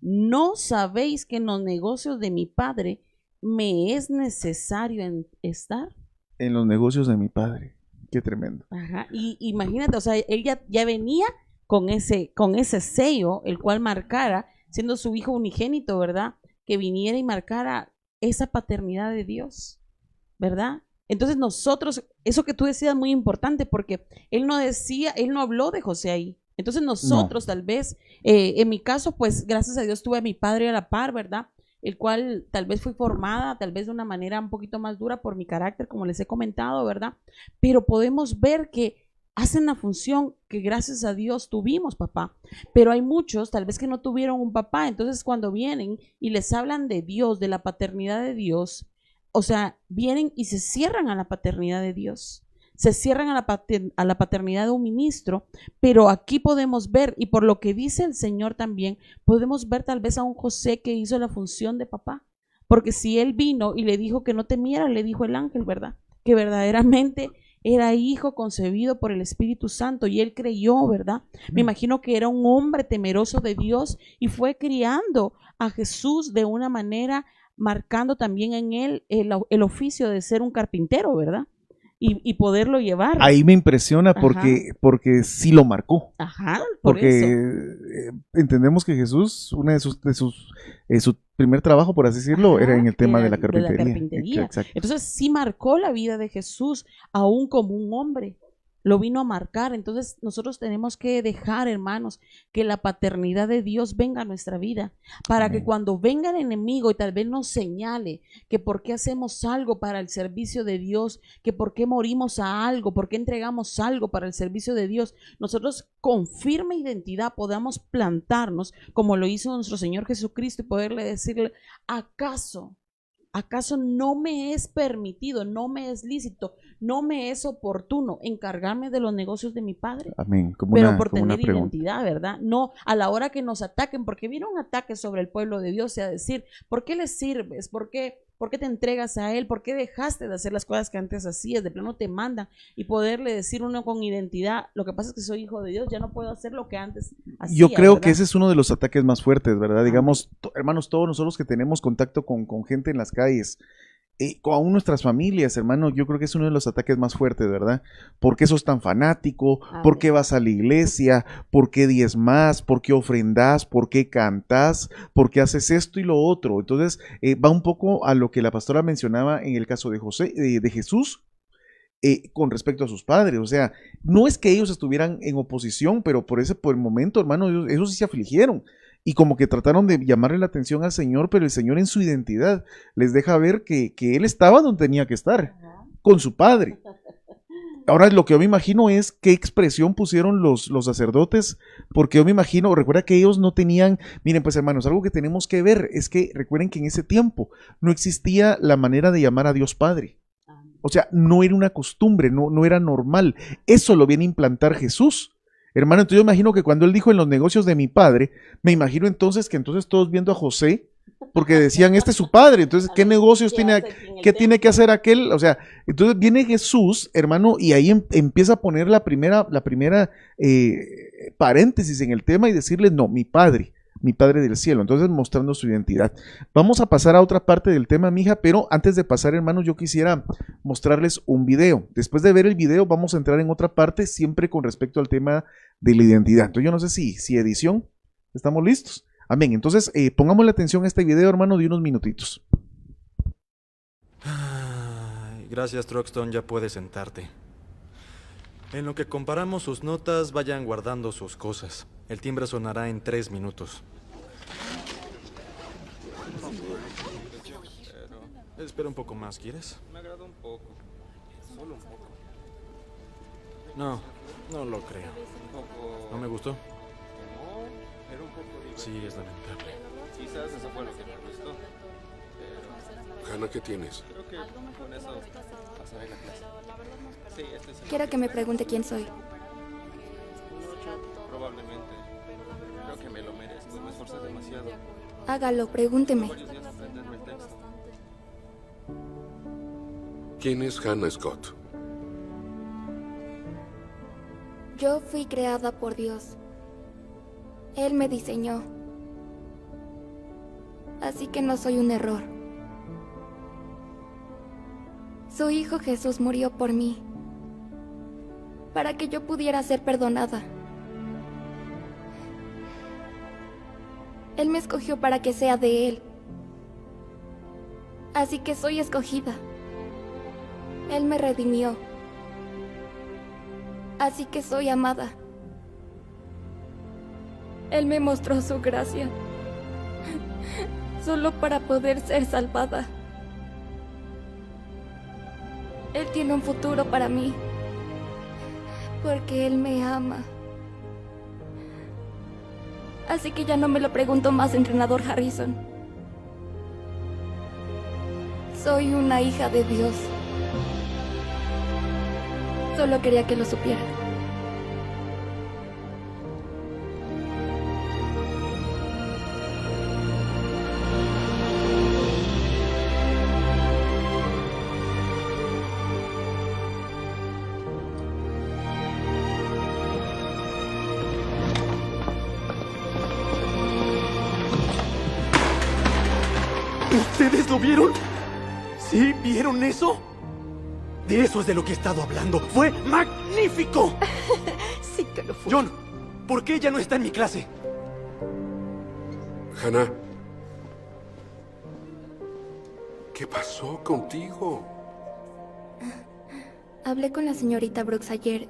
S3: ¿No sabéis que en los negocios de mi padre me es necesario estar?
S2: En los negocios de mi padre. Qué tremendo.
S3: Ajá. Y imagínate, o sea, él ya venía con ese sello, el cual marcara, siendo su hijo unigénito, ¿verdad? Que viniera y marcara esa paternidad de Dios, ¿verdad? Entonces nosotros, eso que tú decías es muy importante, porque él no habló de José ahí. Entonces nosotros tal vez, en mi caso, pues gracias a Dios tuve a mi padre a la par, ¿verdad? El cual tal vez fui formada, tal vez de una manera un poquito más dura por mi carácter, como les he comentado, ¿verdad? Pero podemos ver que hacen la función que gracias a Dios tuvimos, papá. Pero hay muchos, tal vez que no tuvieron un papá, entonces cuando vienen y les hablan de Dios, de la paternidad de Dios, o sea, vienen y se cierran a la paternidad de Dios. Se cierran a la paternidad de un ministro, pero aquí podemos ver, y por lo que dice el Señor también, podemos ver tal vez a un José que hizo la función de papá, porque si él vino y le dijo que no temiera, le dijo el ángel, ¿verdad? Que verdaderamente era hijo concebido por el Espíritu Santo y él creyó, ¿verdad? Me imagino que era un hombre temeroso de Dios y fue criando a Jesús de una manera, marcando también en él el oficio de ser un carpintero, ¿verdad? Y poderlo llevar.
S2: Ahí me impresiona porque sí lo marcó.
S3: Ajá,
S2: porque entendemos que Jesús, una de su primer trabajo, por así decirlo, era en el tema de la carpintería.
S3: Entonces sí marcó la vida de Jesús, aún como un hombre. Lo vino a marcar. Entonces nosotros tenemos que dejar, hermanos, que la paternidad de Dios venga a nuestra vida, para que cuando venga el enemigo y tal vez nos señale que por qué hacemos algo para el servicio de Dios, que por qué morimos a algo, por qué entregamos algo para el servicio de Dios, nosotros con firme identidad podamos plantarnos como lo hizo nuestro Señor Jesucristo y poderle decirle, ¿acaso no me es permitido, no me es lícito, no me es oportuno encargarme de los negocios de mi padre?
S2: Amén.
S3: Pero por tener identidad, ¿verdad? No a la hora que nos ataquen, porque viene un ataque sobre el pueblo de Dios y a decir, ¿por qué le sirves? ¿Por qué te entregas a él? ¿Por qué dejaste de hacer las cosas que antes hacías? De plano te mandan, y poderle decir uno con identidad, lo que pasa es que soy hijo de Dios, ya no puedo hacer lo que antes hacía.
S2: Yo creo,
S3: ¿verdad?
S2: que ese es uno de los ataques más fuertes, ¿verdad? Digamos, hermanos, todos nosotros que tenemos contacto con gente en las calles, con nuestras familias, hermano, yo creo que es uno de los ataques más fuertes, ¿verdad? ¿Por qué sos tan fanático? ¿Por qué vas a la iglesia? ¿Por qué diezmas? ¿Por qué ofrendas? ¿Por qué cantas? ¿Por qué haces esto y lo otro? Entonces, va un poco a lo que la pastora mencionaba en el caso de de Jesús, con respecto a sus padres. O sea, no es que ellos estuvieran en oposición, pero por el momento, hermano, ellos sí se afligieron. Y como que trataron de llamarle la atención al Señor, pero el Señor en su identidad les deja ver que Él estaba donde tenía que estar, con su Padre. Ahora lo que yo me imagino es qué expresión pusieron los sacerdotes, porque yo me imagino, recuerda que ellos no tenían, miren pues hermanos, algo que tenemos que ver es que recuerden que en ese tiempo no existía la manera de llamar a Dios Padre. O sea, no era una costumbre, no era normal. Eso lo viene a implantar Jesús. Hermano, entonces yo imagino que cuando él dijo en los negocios de mi padre, me imagino entonces que todos viendo a José, porque decían, este es su padre, entonces, ¿qué negocios tiene, qué tiene que hacer aquel? O sea, entonces viene Jesús, hermano, y ahí empieza a poner la primera paréntesis en el tema y decirle, no, mi padre del cielo, entonces mostrando su identidad. Vamos a pasar a otra parte del tema, mija, pero antes de pasar, hermanos, yo quisiera mostrarles un video. Después de ver el video, vamos a entrar en otra parte, siempre con respecto al tema de la identidad. Entonces, yo no sé si edición, ¿estamos listos? Amén. Entonces, pongamos la atención a este video, hermano, de unos minutitos.
S4: Ay, gracias, Truxton, ya puedes sentarte. En lo que comparamos sus notas, vayan guardando sus cosas. El timbre sonará en 3 minutos. Espera un poco más, ¿quieres?
S5: Me agrada un poco, solo un poco.
S4: No, no lo creo.
S5: Un poco...
S4: ¿No me gustó?
S5: No, era un poco divertido.
S4: Sí, es lamentable.
S5: Quizás eso fue lo que me gustó. Pero
S6: Hanna, ¿qué tienes?
S5: creo que con eso pasaré la clase. Sí, este es el...
S7: Quiero que me pregunte quién soy.
S5: Probablemente. Creo que me lo merezco. Me esforcé demasiado.
S7: Hágalo, pregúnteme.
S5: Varios días aprenderme el texto.
S6: ¿Quién es Hannah Scott?
S7: Yo fui creada por Dios. Él me diseñó. Así que no soy un error. Su hijo Jesús murió por mí, para que yo pudiera ser perdonada. Él me escogió para que sea de Él. Así que soy escogida. Él me redimió. Así que soy amada. Él me mostró su gracia, solo para poder ser salvada. Él tiene un futuro para mí, porque Él me ama. Así que ya no me lo pregunto más, entrenador Harrison. Soy una hija de Dios. Solo quería que lo supiera.
S8: ¿Ustedes lo vieron? ¿Sí? ¿Vieron eso? De eso es de lo que he estado hablando. ¡Fue magnífico!
S9: Sí que lo fue.
S8: John, ¿por qué ella no está en mi clase?
S6: Hannah, ¿qué pasó contigo?
S7: Hablé con la señorita Brooks ayer.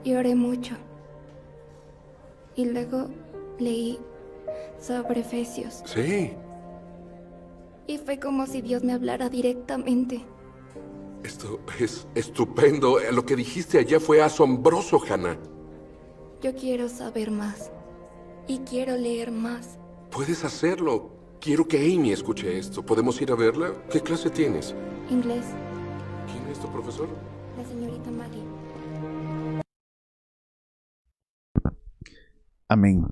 S7: Lloré mucho. Y luego leí sobre Efesios.
S6: Sí,
S7: Y fue como si Dios me hablara directamente.
S6: esto es estupendo. Lo que dijiste allá fue asombroso, Hannah.
S7: Yo quiero saber más. Y quiero leer más.
S6: Puedes hacerlo. Quiero que Amy escuche esto. ¿Podemos ir a verla? ¿Qué clase tienes?
S7: Inglés.
S6: ¿Quién es tu profesor?
S7: La señorita Maggie.
S2: Amén.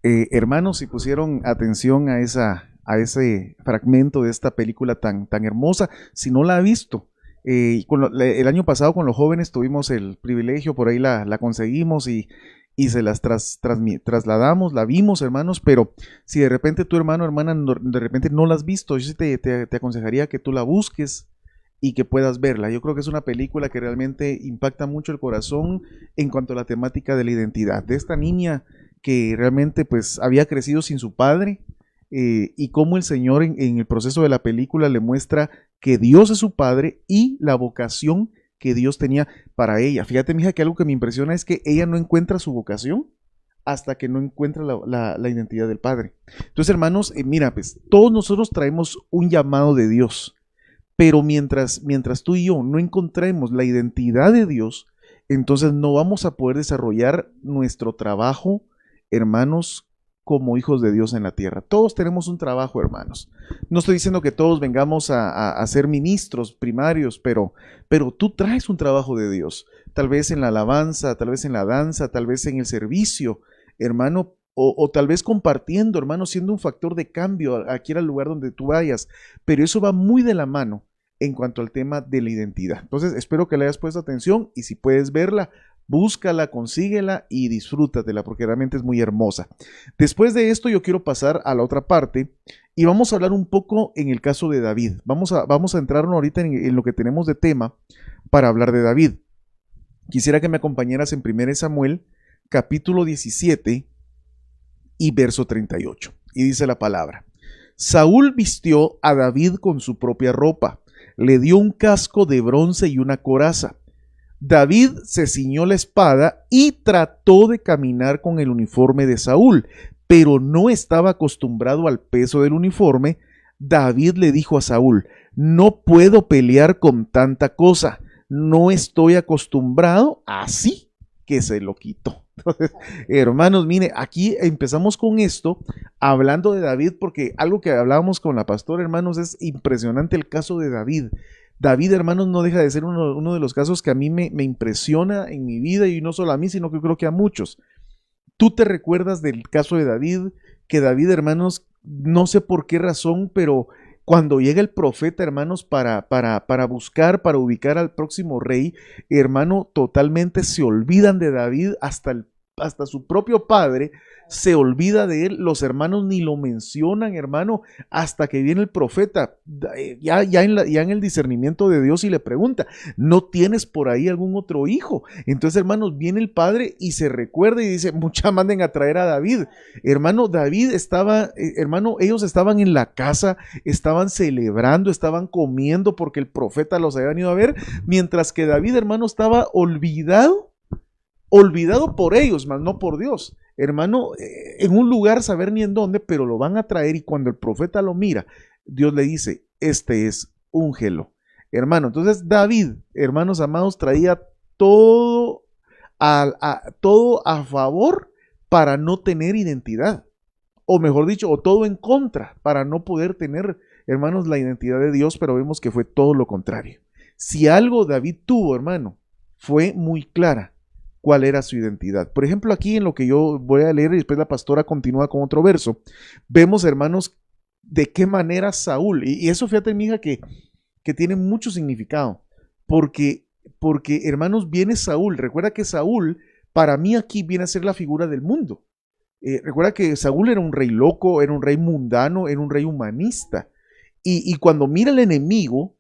S2: Hermanos, si pusieron atención a ese fragmento de esta película tan hermosa, si no la ha visto, el año pasado con los jóvenes tuvimos el privilegio, por ahí la conseguimos y se las trasladamos, la vimos, hermanos, pero si de repente tu hermano o hermana de repente no la has visto, yo sí te aconsejaría que tú la busques y que puedas verla. Yo creo que es una película que realmente impacta mucho el corazón en cuanto a la temática de la identidad de esta niña que realmente pues había crecido sin su padre, y cómo el Señor en el proceso de la película le muestra que Dios es su padre y la vocación que Dios tenía para ella. Fíjate, mija, que algo que me impresiona es que ella no encuentra su vocación hasta que no encuentra la identidad del Padre. Entonces, hermanos, mira, pues todos nosotros traemos un llamado de Dios, pero mientras tú y yo no encontremos la identidad de Dios, entonces no vamos a poder desarrollar nuestro trabajo, hermanos, como hijos de Dios en la tierra. Todos tenemos un trabajo, hermanos. No estoy diciendo que todos vengamos a ser ministros primarios, pero tú traes un trabajo de Dios. Tal vez en la alabanza, tal vez en la danza, tal vez en el servicio, hermano, o tal vez compartiendo, hermano, siendo un factor de cambio aquí al lugar donde tú vayas, pero eso va muy de la mano en cuanto al tema de la identidad. Entonces, espero que le hayas puesto atención y si puedes verla, búscala, consíguela y disfrútatela porque realmente es muy hermosa. Después de esto yo quiero pasar a la otra parte y vamos a hablar un poco en el caso de David. Vamos a entrarnos ahorita en lo que tenemos de tema para hablar de David. Quisiera que me acompañaras en 1 Samuel, capítulo 17 y verso 38. Y dice la palabra: Saúl vistió a David con su propia ropa, le dio un casco de bronce y una coraza. David se ciñó la espada y trató de caminar con el uniforme de Saúl, pero no estaba acostumbrado al peso del uniforme. David le dijo a Saúl: no puedo pelear con tanta cosa, no estoy acostumbrado, así que se lo quitó. Entonces, hermanos, mire, aquí empezamos con esto, hablando de David, porque algo que hablábamos con la pastora, hermanos, es impresionante el caso de David. David, hermanos, no deja de ser uno de los casos que a mí me impresiona en mi vida, y no solo a mí, sino que creo que a muchos. Tú te recuerdas del caso de David, que David, hermanos, no sé por qué razón, pero cuando llega el profeta, hermanos, para buscar, para ubicar al próximo rey, hermano, totalmente se olvidan de David, hasta su propio padre se olvida de él, los hermanos ni lo mencionan, hermano, hasta que viene el profeta, ya en el discernimiento de Dios y le pregunta: ¿no tienes por ahí algún otro hijo? Entonces, hermanos, viene el padre y se recuerda y dice: mucha manden a traer a David. Hermano, David estaba, hermano, ellos estaban en la casa, estaban celebrando, estaban comiendo porque el profeta los había venido a ver, mientras que David, hermano, estaba olvidado por ellos, mas no por Dios. Hermano, en un lugar, saber ni en dónde, pero lo van a traer, y cuando el profeta lo mira, Dios le dice: este es úngelo. Hermano, entonces David, hermanos amados, traía todo a favor para no tener identidad, o mejor dicho, o todo en contra para no poder tener, hermanos, la identidad de Dios, pero vemos que fue todo lo contrario. Si algo David tuvo, hermano, fue muy clara cuál era su identidad. Por ejemplo, aquí en lo que yo voy a leer y después la pastora continúa con otro verso, vemos, hermanos, de qué manera Saúl, y eso, fíjate, mi hija, que tiene mucho significado, porque, hermanos, viene Saúl. Recuerda que Saúl, para mí, aquí viene a ser la figura del mundo. Recuerda que Saúl era un rey loco, era un rey mundano, era un rey humanista, y cuando mira al enemigo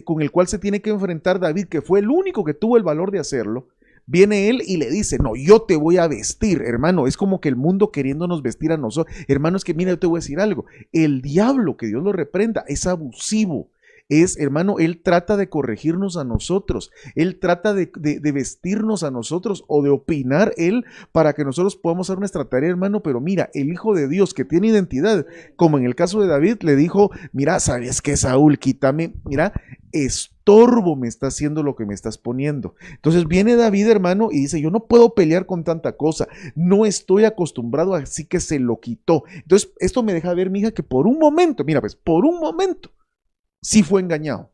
S2: con el cual se tiene que enfrentar David, que fue el único que tuvo el valor de hacerlo, viene él y le dice: no, yo te voy a vestir. Hermano, es como que el mundo queriéndonos vestir a nosotros. Hermano, es que mira, yo te voy a decir algo: el diablo, que Dios lo reprenda, es abusivo. Hermano, él trata de corregirnos a nosotros, él trata de vestirnos a nosotros, o de opinar él para que nosotros podamos hacer nuestra tarea, hermano. Pero mira, el Hijo de Dios, que tiene identidad, como en el caso de David, le dijo: mira, ¿sabes qué, Saúl? Quítame, mira, estorbo me está haciendo lo que me estás poniendo. Entonces viene David, hermano, y dice: yo no puedo pelear con tanta cosa, no estoy acostumbrado, así que se lo quitó. Entonces esto me deja ver, mija, que por un momento, mira, pues por un momento sí fue engañado.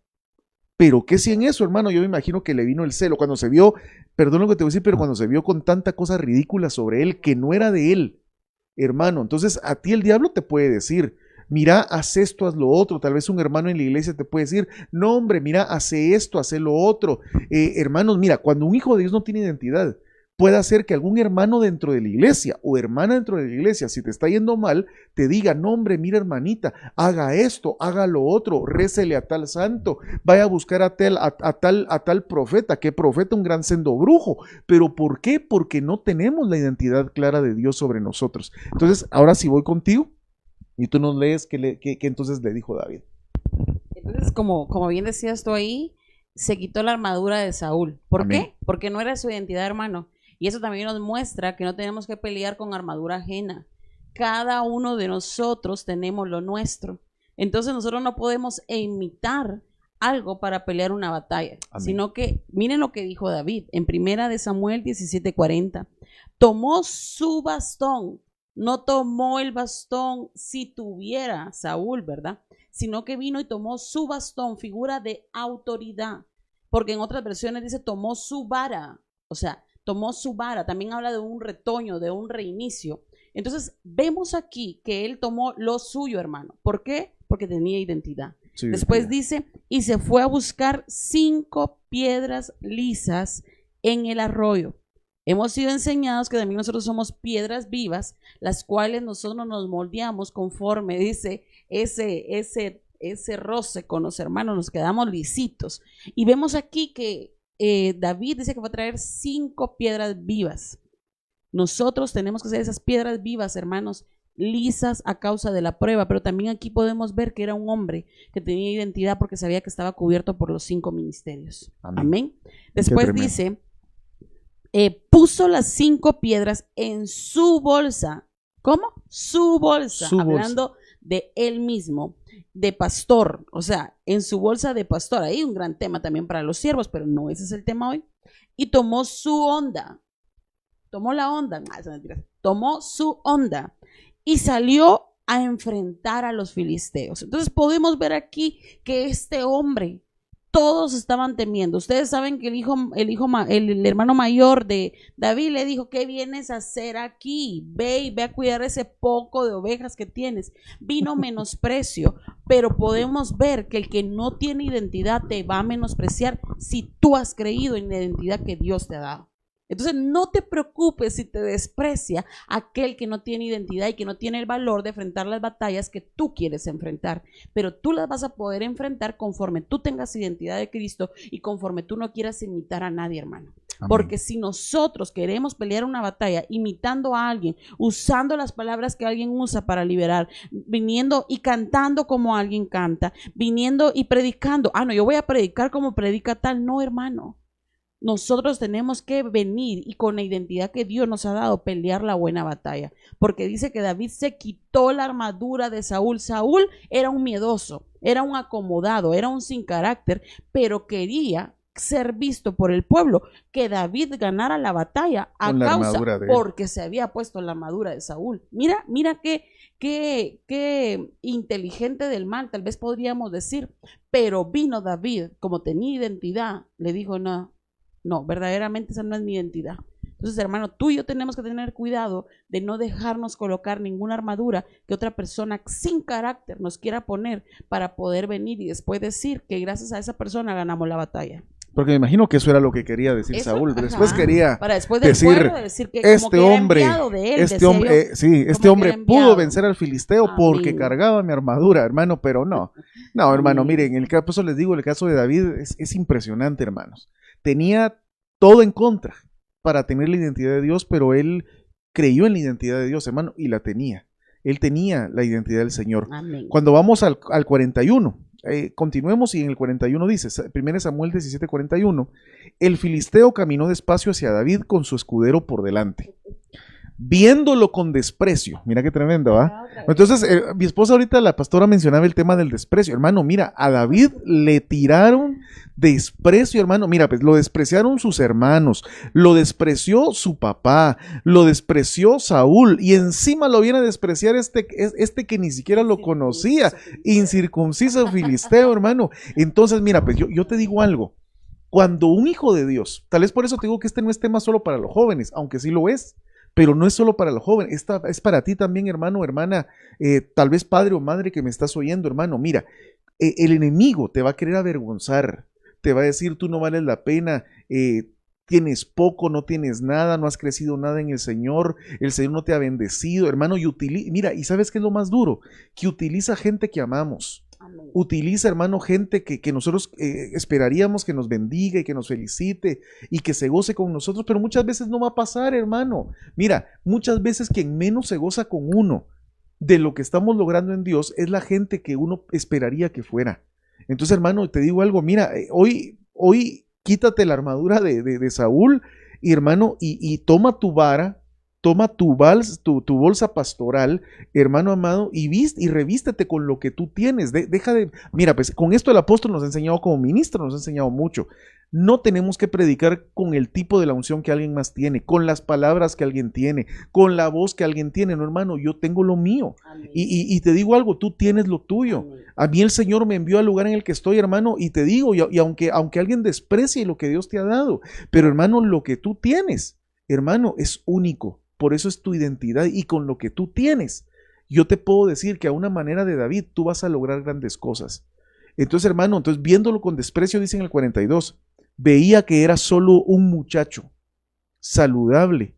S2: Pero que si en eso, hermano, yo me imagino que le vino el celo cuando se vio, perdón lo que te voy a decir, pero cuando se vio con tanta cosa ridícula sobre él que no era de él, hermano. Entonces a ti el diablo te puede decir: mira, haz esto, haz lo otro. Tal vez un hermano en la iglesia te puede decir: no, hombre, mira, hace esto, hace lo otro. Hermanos, mira, cuando un hijo de Dios no tiene identidad, puede hacer que algún hermano dentro de la iglesia o hermana dentro de la iglesia, si te está yendo mal, te diga: no, hombre, mira, hermanita, haga esto, haga lo otro, récele a tal santo, vaya a buscar a tal profeta. ¿Qué profeta? Un gran sendo brujo. ¿Pero por qué? Porque no tenemos la identidad clara de Dios sobre nosotros. Entonces, ahora sí voy contigo y tú nos lees que entonces le dijo David.
S3: Entonces, como bien decías tú ahí, se quitó la armadura de Saúl. ¿Por
S2: Amén.
S3: qué? Porque no era su identidad, hermano. Y eso también nos muestra que no tenemos que pelear con armadura ajena. Cada uno de nosotros tenemos lo nuestro. Entonces nosotros no podemos imitar algo para pelear una batalla,
S2: Amén.
S3: Sino que miren lo que dijo David en 1 Samuel 17:40. Tomó su bastón, no tomó el bastón si tuviera Saúl, ¿verdad? Sino que vino y tomó su bastón, figura de autoridad, porque en otras versiones dice tomó su vara, o sea, tomó su vara, también habla de un retoño, de un reinicio. Entonces, vemos aquí que él tomó lo suyo, hermano. ¿Por qué? Porque tenía identidad.
S2: Sí,
S3: Después dice, y se fue a buscar 5 piedras lisas en el arroyo. Hemos sido enseñados que también nosotros somos piedras vivas, las cuales nosotros nos moldeamos conforme, dice, ese roce con los hermanos, nos quedamos lisitos. Y vemos aquí que David dice que va a traer 5 piedras vivas. Nosotros tenemos que ser esas piedras vivas, hermanos, lisas a causa de la prueba, pero también aquí podemos ver que era un hombre que tenía identidad porque sabía que estaba cubierto por los 5 ministerios. Amén. Después dice, puso las 5 piedras en su bolsa. ¿Cómo? Su bolsa, hablando de él mismo, de pastor, o sea, en su bolsa de pastor. Ahí un gran tema también para los siervos, pero no ese es el tema hoy. Y tomó su onda, tomó la onda, tomó su onda y salió a enfrentar a los filisteos. Entonces podemos ver aquí que este hombre, todos estaban temiendo. Ustedes saben que el hermano mayor de David le dijo, ¿qué vienes a hacer aquí? Ve a cuidar ese poco de ovejas que tienes. Vino menosprecio, pero podemos ver que el que no tiene identidad te va a menospreciar si tú has creído en la identidad que Dios te ha dado. Entonces no te preocupes si te desprecia aquel que no tiene identidad y que no tiene el valor de enfrentar las batallas que tú quieres enfrentar, pero tú las vas a poder enfrentar conforme tú tengas identidad de Cristo y conforme tú no quieras imitar a nadie, hermano. Amén. Porque si nosotros queremos pelear una batalla imitando a alguien, usando las palabras que alguien usa para liberar, viniendo y cantando como alguien canta, viniendo y predicando, no, yo voy a predicar como predica tal, no, hermano. Nosotros tenemos que venir y con la identidad que Dios nos ha dado pelear la buena batalla, porque dice que David se quitó la armadura de Saúl. Saúl era un miedoso, era un acomodado, era un sin carácter, pero quería ser visto por el pueblo, que David ganara la batalla a causa porque se había puesto la armadura de Saúl. Mira qué inteligente del mal, tal vez podríamos decir, pero vino David, como tenía identidad, le dijo, no, verdaderamente esa no es mi identidad. Entonces, hermano, tú y yo tenemos que tener cuidado de no dejarnos colocar ninguna armadura que otra persona sin carácter nos quiera poner para poder venir y después decir que gracias a esa persona ganamos la batalla.
S2: Porque me imagino que eso era lo que quería decir eso, Saúl. Después quería
S3: para después del pueblo decir que
S2: este
S3: como que
S2: hombre,
S3: era enviado de él,
S2: este hombre pudo vencer al filisteo porque cargaba mi armadura, hermano, pero no, hermano, miren, en el caso, les digo, el caso de David es impresionante, hermanos. Tenía todo en contra para tener la identidad de Dios, pero él creyó en la identidad de Dios, hermano, y la tenía. Él tenía la identidad del Señor. Amén. Cuando vamos al 41, continuemos, y en el 41 dice, 1 Samuel 17:41, el filisteo caminó despacio hacia David con su escudero por delante, viéndolo con desprecio. Mira qué tremendo, ¿va? Entonces, mi esposa ahorita, la pastora, mencionaba el tema del desprecio. Hermano, mira, a David le tiraron desprecio, hermano. Mira, pues lo despreciaron sus hermanos, lo despreció su papá, lo despreció Saúl, y encima lo viene a despreciar este que ni siquiera lo conocía, incircunciso filisteo, hermano. Entonces, mira, pues yo te digo algo. Cuando un hijo de Dios, tal vez por eso te digo que este no es tema solo para los jóvenes, aunque sí lo es, pero no es solo para los jóvenes, esta es para ti también, hermano, hermana, tal vez padre o madre que me estás oyendo, hermano. Mira, el enemigo te va a querer avergonzar, te va a decir, tú no vales la pena, tienes poco, no tienes nada, no has crecido nada en el Señor no te ha bendecido, hermano, mira, y ¿sabes qué es lo más duro? Que utiliza gente que amamos. Amén. Utiliza, hermano, gente que nosotros esperaríamos que nos bendiga y que nos felicite y que se goce con nosotros, pero muchas veces no va a pasar, hermano. Mira, muchas veces quien menos se goza con uno de lo que estamos logrando en Dios es la gente que uno esperaría que fuera. Entonces, hermano, te digo algo, mira, hoy quítate la armadura de Saúl, y hermano, y toma tu vara, toma tu bolsa pastoral, hermano amado, y revístete con lo que tú tienes. Mira, pues con esto el apóstol nos ha enseñado como ministro, nos ha enseñado mucho. No tenemos que predicar con el tipo de la unción que alguien más tiene, con las palabras que alguien tiene, con la voz que alguien tiene. No, hermano, yo tengo lo mío. Y te digo algo, tú tienes lo tuyo. Amén. A mí el Señor me envió al lugar en el que estoy, hermano, y te digo, y aunque alguien desprecie lo que Dios te ha dado, pero hermano, lo que tú tienes, hermano, es único. Por eso es tu identidad y con lo que tú tienes. Yo te puedo decir que a una manera de David tú vas a lograr grandes cosas. Entonces, hermano, viéndolo con desprecio, dice en el 42, veía que era solo un muchacho saludable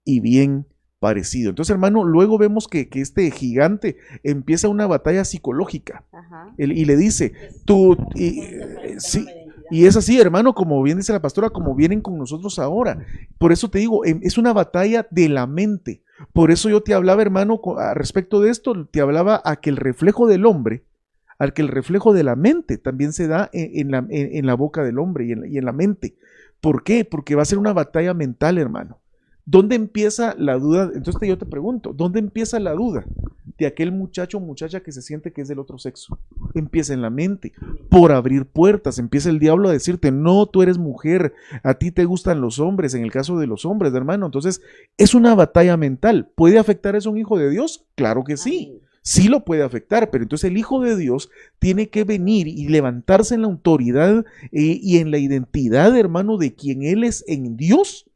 S2: y bien parecido. Entonces, hermano, luego vemos que este gigante empieza una batalla psicológica. Y le dice, sí, y es así, hermano, como bien dice la pastora, como vienen con nosotros ahora. Por eso te digo, es una batalla de la mente. Por eso yo te hablaba, hermano, respecto de esto, te hablaba a que el reflejo del hombre, al que el reflejo de la mente también se da en la boca del hombre y en la mente. ¿Por qué? Porque va a ser una batalla mental, hermano. ¿Dónde empieza la duda? Entonces yo te pregunto, ¿dónde empieza la duda de aquel muchacho o muchacha que se siente que es del otro sexo? Empieza en la mente, por abrir puertas. Empieza el diablo a decirte, no, tú eres mujer, a ti te gustan los hombres, en el caso de los hombres, hermano. Entonces es una batalla mental. ¿Puede afectar eso a un hijo de Dios? Claro que sí. Sí lo puede afectar, pero entonces el Hijo de Dios tiene que venir y levantarse en la autoridad y en la identidad, hermano, de quien Él es en Dios,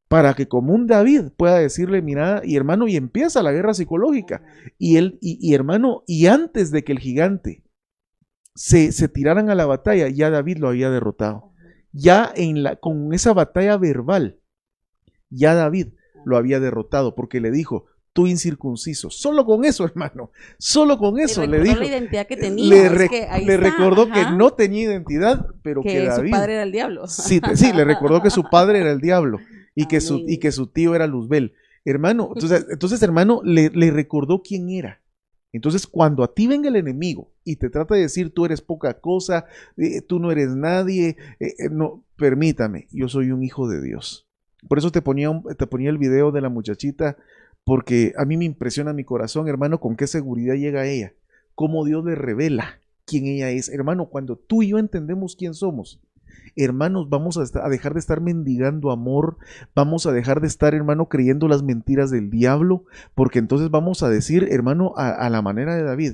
S2: para que como un David pueda decirle, mira, y hermano, y empieza la guerra psicológica. Y hermano, y antes de que el gigante se tiraran a la batalla, ya David lo había derrotado. Ya con esa batalla verbal, ya David lo había derrotado, porque le dijo, tú incircunciso. Solo con eso, hermano. Solo con eso le dijo.
S3: La identidad que tenía.
S2: Le recordó que no tenía identidad, pero que David.
S3: Su padre era el diablo.
S2: Sí, le recordó que su padre era el diablo y que su tío era Luzbel. Hermano, entonces hermano, le recordó quién era. Entonces, cuando a ti venga el enemigo y te trata de decir tú eres poca cosa, tú no eres nadie, no, permítame, yo soy un hijo de Dios. Por eso te ponía el video de la muchachita, porque a mí me impresiona mi corazón, hermano, con qué seguridad llega ella, cómo Dios le revela quién ella es. Hermano, cuando tú y yo entendemos quién somos, hermanos, vamos a dejar de estar mendigando amor, vamos a dejar de estar, hermano, creyendo las mentiras del diablo, porque entonces vamos a decir, hermano, a la manera de David,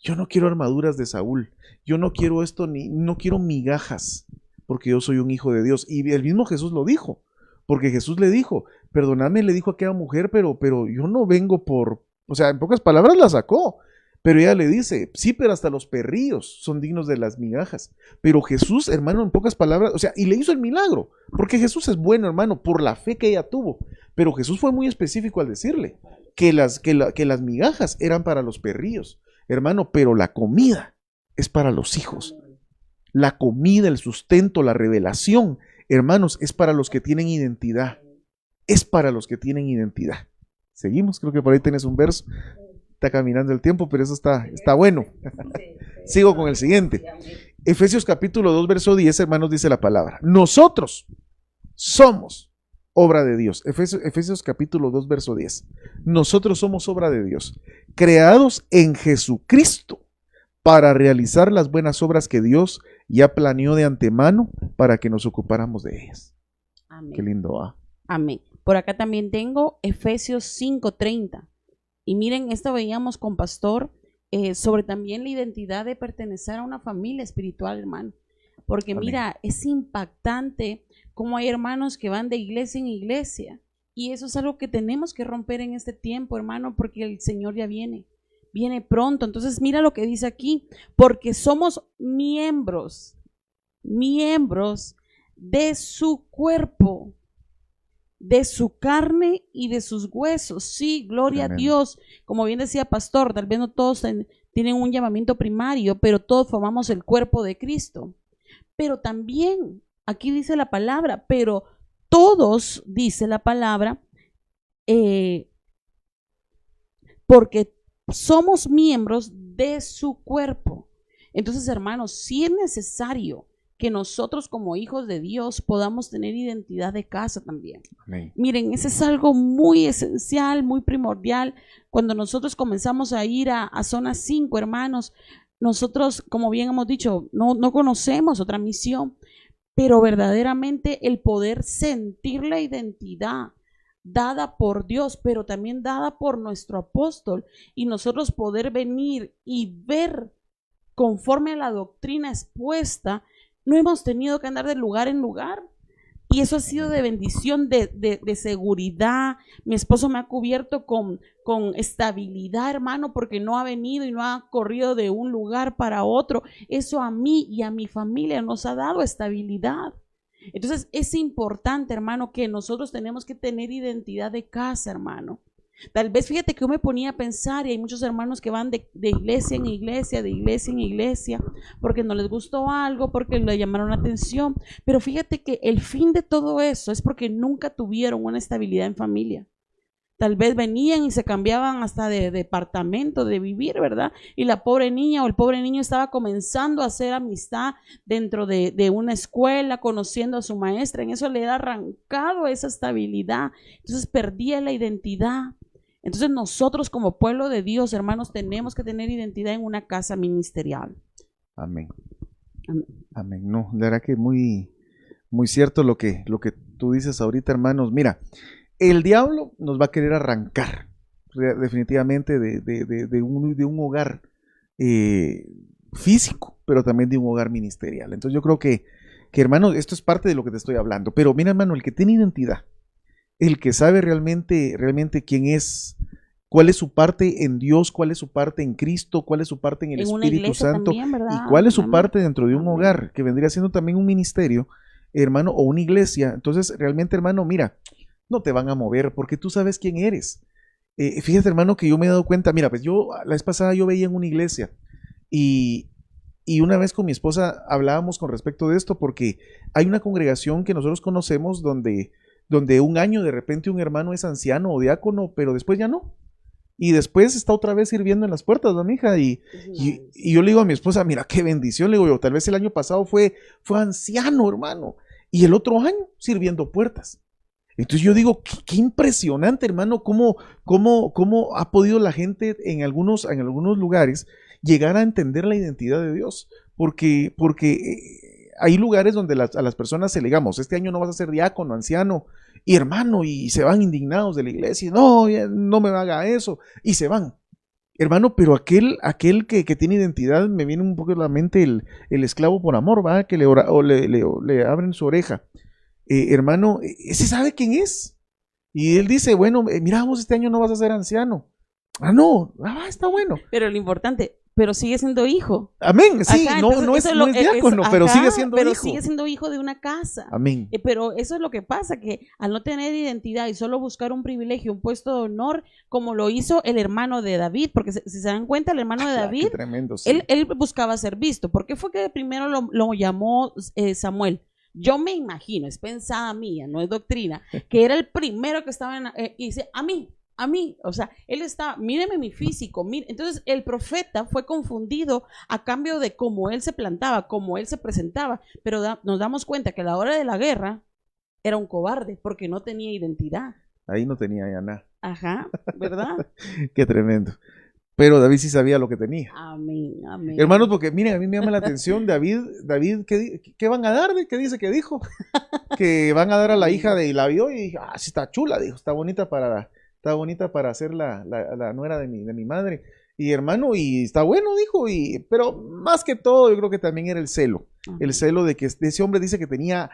S2: yo no quiero armaduras de Saúl, yo no quiero esto, no quiero migajas, porque yo soy un hijo de Dios. Y el mismo Jesús lo dijo. Porque Jesús le dijo, perdóname, le dijo a aquella mujer, pero yo no vengo o sea, en pocas palabras la sacó, pero ella le dice, sí, pero hasta los perrillos son dignos de las migajas. Pero Jesús, hermano, en pocas palabras, o sea, y le hizo el milagro, porque Jesús es bueno, hermano, por la fe que ella tuvo. Pero Jesús fue muy específico al decirle que las migajas eran para los perrillos, hermano, pero la comida es para los hijos. La comida, el sustento, la revelación, hermanos, es para los que tienen identidad. Es para los que tienen identidad. Seguimos, creo que por ahí tenés un verso. Está caminando el tiempo, pero eso está bueno. Sigo con el siguiente. Efesios capítulo 2, verso 10, hermanos, dice la palabra. Nosotros somos obra de Dios. Efesios capítulo 2, verso 10. Nosotros somos obra de Dios, creados en Jesucristo, para realizar las buenas obras que Dios ya planeó de antemano para que nos ocupáramos de ellas.
S3: Amén.
S2: Qué lindo, ¿ah?
S3: Amén. Por acá también tengo Efesios 5:30. Y miren, esto veíamos con Pastor sobre también la identidad de pertenecer a una familia espiritual, hermano. Porque amén. Mira, es impactante cómo hay hermanos que van de iglesia en iglesia. Y eso es algo que tenemos que romper en este tiempo, hermano, porque el Señor ya viene pronto. Entonces mira lo que dice aquí, porque somos miembros de su cuerpo, de su carne y de sus huesos. Sí, gloria a Dios. Como bien decía Pastor, tal vez no todos tienen un llamamiento primario, pero todos formamos el cuerpo de Cristo. Pero también, aquí dice la palabra, pero todos, dice la palabra, porque somos miembros de su cuerpo. Entonces, hermanos, sí es necesario que nosotros como hijos de Dios podamos tener identidad de casa también. Amén. Miren, ese es algo muy esencial, muy primordial. Cuando nosotros comenzamos a ir a zona 5, hermanos, nosotros, como bien hemos dicho, no conocemos otra misión, pero verdaderamente el poder sentir la identidad dada por Dios, pero también dada por nuestro apóstol, y nosotros poder venir y ver conforme a la doctrina expuesta, no hemos tenido que andar de lugar en lugar. Y eso ha sido de bendición, de seguridad. Mi esposo me ha cubierto con estabilidad, hermano, porque no ha venido y no ha corrido de un lugar para otro. Eso a mí y a mi familia nos ha dado estabilidad. Entonces es importante, hermano, que nosotros tenemos que tener identidad de casa, hermano. Tal vez fíjate que yo me ponía a pensar, y hay muchos hermanos que van de iglesia en iglesia, de iglesia en iglesia, porque no les gustó algo, porque le llamaron la atención, pero fíjate que el fin de todo eso es porque nunca tuvieron una estabilidad en familia. Tal vez venían y se cambiaban hasta de departamento, de vivir, ¿verdad? Y la pobre niña o el pobre niño estaba comenzando a hacer amistad dentro de una escuela, conociendo a su maestra. En eso le era arrancado esa estabilidad. Entonces perdía la identidad. Entonces nosotros como pueblo de Dios, hermanos, tenemos que tener identidad en una casa ministerial.
S2: Amén.
S3: Amén.
S2: Amén. No, la verdad que muy cierto lo que tú dices ahorita, hermanos. Mira, el diablo nos va a querer arrancar definitivamente de un hogar físico, pero también de un hogar ministerial. Entonces yo creo que hermano, esto es parte de lo que te estoy hablando. Pero mira, hermano, el que tiene identidad, el que sabe realmente quién es, cuál es su parte en Dios, cuál es su parte en Cristo, cuál es su parte en el Espíritu Santo,
S3: también, ¿verdad?
S2: y cuál es su
S3: Amén.
S2: parte dentro de un
S3: Amén.
S2: hogar, que vendría siendo también un ministerio, hermano, o una iglesia. Entonces, realmente, hermano, mira, no te van a mover porque tú sabes quién eres. Fíjate, hermano, que yo me he dado cuenta, mira, pues yo, la vez pasada yo veía en una iglesia y una vez con mi esposa hablábamos con respecto de esto, porque hay una congregación que nosotros conocemos donde un año de repente un hermano es anciano o diácono, pero después ya no. Y después está otra vez sirviendo en las puertas, ¿no, mija? Y yo le digo a mi esposa, mira, qué bendición, le digo yo, tal vez el año pasado fue anciano, hermano, y el otro año sirviendo puertas. Entonces yo digo, qué impresionante, hermano, cómo ha podido la gente en algunos lugares llegar a entender la identidad de Dios, porque hay lugares donde a las personas se le digamos, este año no vas a ser diácono, anciano, y hermano, y se van indignados de la iglesia, no me haga eso, y se van. Hermano, pero aquel que tiene identidad, me viene un poco a la mente el esclavo por amor, ¿va? Que le abren su oreja. Hermano, ese sabe quién es. Y él dice, bueno, mira, vos este año no vas a ser anciano. No, está bueno.
S3: Pero lo importante, pero sigue siendo hijo.
S2: Amén, sí,
S3: Ajá,
S2: no es diácono, pero sigue siendo
S3: pero
S2: hijo.
S3: sigue siendo hijo de una casa.
S2: Amén.
S3: Pero eso es lo que pasa, que al no tener identidad y solo buscar un privilegio, un puesto de honor, como lo hizo el hermano de David, porque si se dan cuenta, el hermano de David,
S2: Qué tremendo, sí.
S3: él buscaba ser visto. ¿Por qué fue que primero lo llamó Samuel? Yo me imagino, es pensada mía, no es doctrina, que era el primero que estaba y dice, a mí, o sea, él está, míreme mi físico, entonces el profeta fue confundido a cambio de cómo él se plantaba, cómo él se presentaba, pero nos damos cuenta que a la hora de la guerra era un cobarde porque no tenía identidad.
S2: Ahí no tenía ya nada.
S3: Ajá, ¿verdad?
S2: Qué tremendo. Pero David sí sabía lo que tenía.
S3: Amén, amén.
S2: Hermanos, porque miren, a mí me llama la atención, David, ¿qué van a dar? ¿Qué dice que dijo? Que van a dar a la hija de, y la vio y dije, sí está chula, dijo, está bonita para ser la nuera de mi madre. Y hermano, y está bueno, dijo, pero más que todo yo creo que también era el celo. El celo de que ese hombre dice que tenía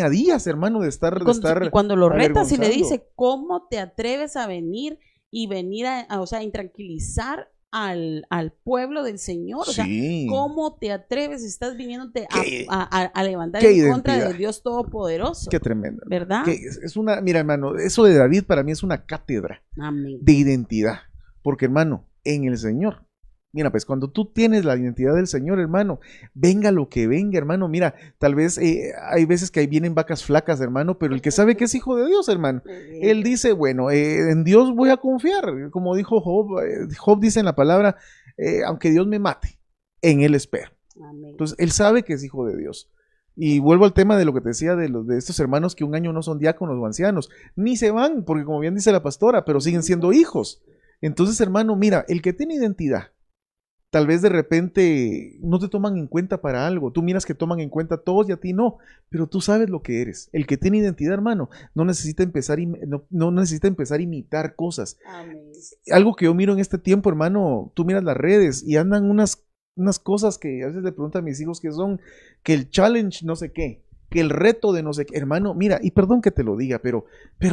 S2: días, hermano, de estar
S3: Y cuando lo retas y le
S2: avergonzando.
S3: dice, ¿cómo te atreves a venir o sea, intranquilizar al pueblo del Señor? O sea,
S2: Sí.
S3: ¿cómo te atreves? Estás viniéndote
S2: ¿Qué?
S3: a levantar
S2: ¿Qué
S3: en contra
S2: identidad?
S3: de Dios Todopoderoso.
S2: Qué tremendo.
S3: ¿Verdad?
S2: Que es una, mira, hermano, eso de David para mí es una cátedra
S3: Amén.
S2: de identidad. Porque, hermano, en el Señor, mira, pues cuando tú tienes la identidad del Señor, hermano, venga lo que venga, hermano, mira, tal vez hay veces que ahí vienen vacas flacas, hermano, pero el que sabe que es hijo de Dios, hermano, él dice, bueno, en Dios voy a confiar, como dijo Job, Job dice en la palabra, aunque Dios me mate, en él espero.
S3: Amén.
S2: Entonces, él sabe que es hijo de Dios. Y vuelvo al tema de lo que te decía de estos hermanos que un año no son diáconos o ancianos, ni se van, porque como bien dice la pastora, pero siguen siendo hijos. Entonces, hermano, mira, el que tiene identidad, tal vez de repente no te toman en cuenta para algo. Tú miras que toman en cuenta a todos y a ti no, pero tú sabes lo que eres. El que tiene identidad, hermano, no necesita empezar a imitar cosas.
S3: Amén.
S2: Algo que yo miro en este tiempo, hermano, tú miras las redes y andan unas cosas que a veces le pregunto a mis hijos que son, que el challenge no sé qué. que el reto de no sé qué. Hermano, mira, y perdón que te lo diga, pero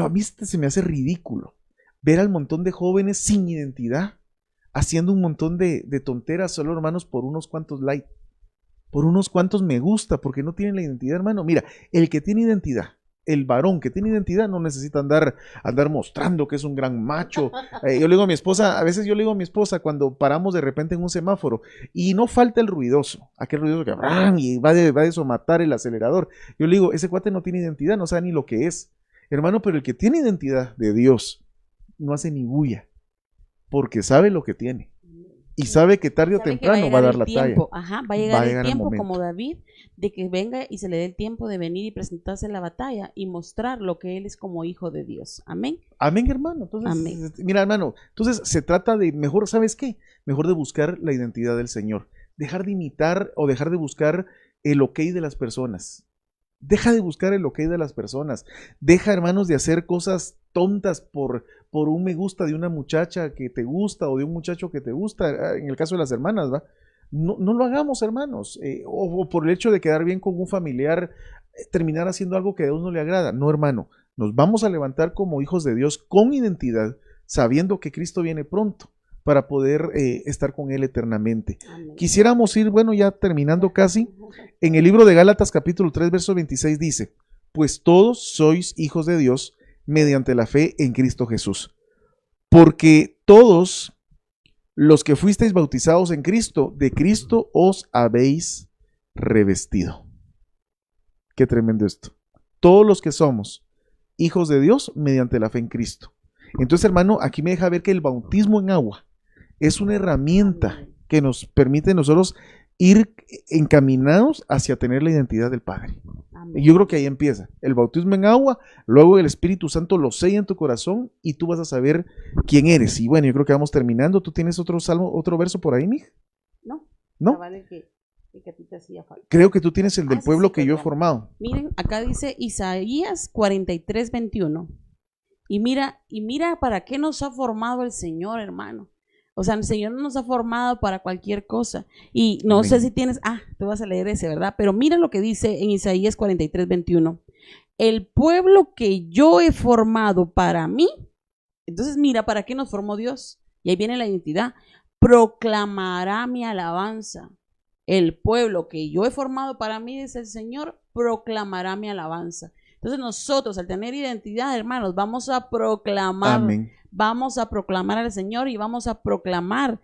S2: a mí se me hace ridículo ver al montón de jóvenes sin identidad, haciendo un montón de tonteras solo, hermanos, por unos cuantos likes, por unos cuantos me gusta, porque no tienen la identidad, hermano. Mira, el que tiene identidad, el varón que tiene identidad no necesita andar mostrando que es un gran macho. Yo le digo a mi esposa, a veces yo le digo a mi esposa cuando paramos de repente en un semáforo y no falta el ruidoso, aquel ruidoso que y va a desomatar el acelerador. Yo le digo, ese cuate no tiene identidad, no sabe ni lo que es. Hermano, pero el que tiene identidad de Dios no hace ni bulla, porque sabe lo que tiene. Y sabe que tarde o temprano va a dar la talla.
S3: Ajá, va a llegar el tiempo
S2: momento.
S3: como David, de que venga y se le dé el tiempo de venir y presentarse en la batalla y mostrar lo que él es como hijo de Dios. Amén.
S2: Amén, hermano. Entonces,
S3: Amén.
S2: Mira, hermano, entonces se trata de mejor, ¿sabes qué? Mejor de buscar la identidad del Señor. Dejar de imitar o dejar de buscar el ok de las personas. Deja de buscar el ok de las personas. Deja, hermanos, de hacer cosas tontas por un me gusta de una muchacha que te gusta o de un muchacho que te gusta, en el caso de las hermanas, ¿va? No lo hagamos, hermanos, o por el hecho de quedar bien con un familiar, terminar haciendo algo que a Dios no le agrada. No, hermano, nos vamos a levantar como hijos de Dios con identidad, sabiendo que Cristo viene pronto para poder estar con Él eternamente.
S3: Amén.
S2: Quisiéramos ir, bueno, ya terminando casi, en el libro de Gálatas capítulo 3, verso 26 dice, pues todos sois hijos de Dios mediante la fe en Cristo Jesús, porque todos los que fuisteis bautizados en Cristo, de Cristo os habéis revestido. Qué tremendo esto. Todos los que somos hijos de Dios mediante la fe en Cristo. Entonces, hermano, aquí me deja ver que el bautismo en agua es una herramienta que nos permite nosotros ir encaminados hacia tener la identidad del Padre.
S3: Amén.
S2: Yo creo que ahí empieza. El bautismo en agua, luego el Espíritu Santo lo sella en tu corazón y tú vas a saber quién eres. Y bueno, yo creo que vamos terminando. ¿Tú tienes otro salmo, otro verso por ahí, mija?
S3: No.
S2: ¿No?
S3: Vale que a ti te hacía falta.
S2: Creo que tú tienes el del
S3: Sí,
S2: pueblo
S3: sí,
S2: que yo he
S3: perdón.
S2: formado.
S3: Miren, acá dice Isaías 43:21. Y mira para qué nos ha formado el Señor, hermano. O sea, el Señor no nos ha formado para cualquier cosa. Y no
S2: Amén.
S3: sé si tienes, tú vas a leer ese, ¿verdad? Pero mira lo que dice en Isaías 43:21. El pueblo que yo he formado para mí. Entonces mira, ¿para qué nos formó Dios? Y ahí viene la identidad. Proclamará mi alabanza. El pueblo que yo he formado para mí, dice el Señor, proclamará mi alabanza. Entonces nosotros, al tener identidad, hermanos, vamos a proclamar.
S2: Amén.
S3: Vamos a proclamar al Señor y vamos a proclamar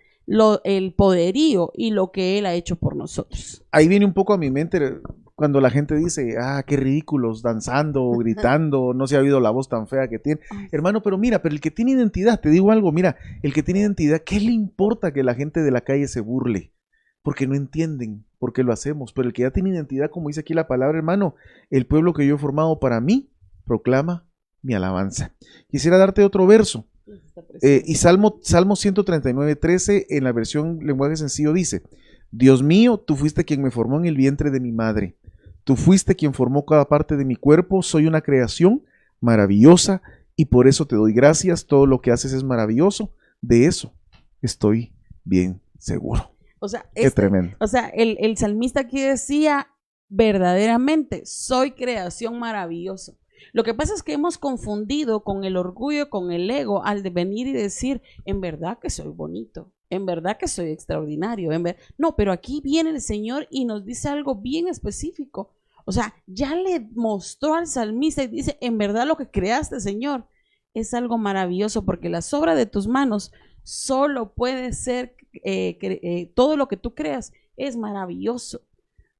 S3: el poderío y lo que Él ha hecho por nosotros.
S2: Ahí viene un poco a mi mente cuando la gente dice, qué ridículos, danzando, gritando, no se ha oído la voz tan fea que tiene. Hermano, pero mira, pero el que tiene identidad, te digo algo, mira, el que tiene identidad, ¿qué le importa que la gente de la calle se burle? Porque no entienden por qué lo hacemos. Pero el que ya tiene identidad, como dice aquí la palabra, hermano, el pueblo que yo he formado para mí, proclama mi alabanza. Quisiera darte otro verso. Y Salmo 139:13 en la versión lenguaje sencillo dice, Dios mío, tú fuiste quien me formó en el vientre de mi madre, tú fuiste quien formó cada parte de mi cuerpo, soy una creación maravillosa y por eso te doy gracias, todo lo que haces es maravilloso, de eso estoy bien seguro.
S3: O sea,
S2: Qué tremendo.
S3: O sea, el salmista aquí decía, verdaderamente, soy creación maravillosa. Lo que pasa es que hemos confundido con el orgullo, con el ego, al de venir y decir, en verdad que soy bonito, en verdad que soy extraordinario. No, pero aquí viene el Señor y nos dice algo bien específico. O sea, ya le mostró al salmista y dice, en verdad lo que creaste, Señor, es algo maravilloso porque la obra de tus manos solo puede ser, todo lo que tú creas es maravilloso.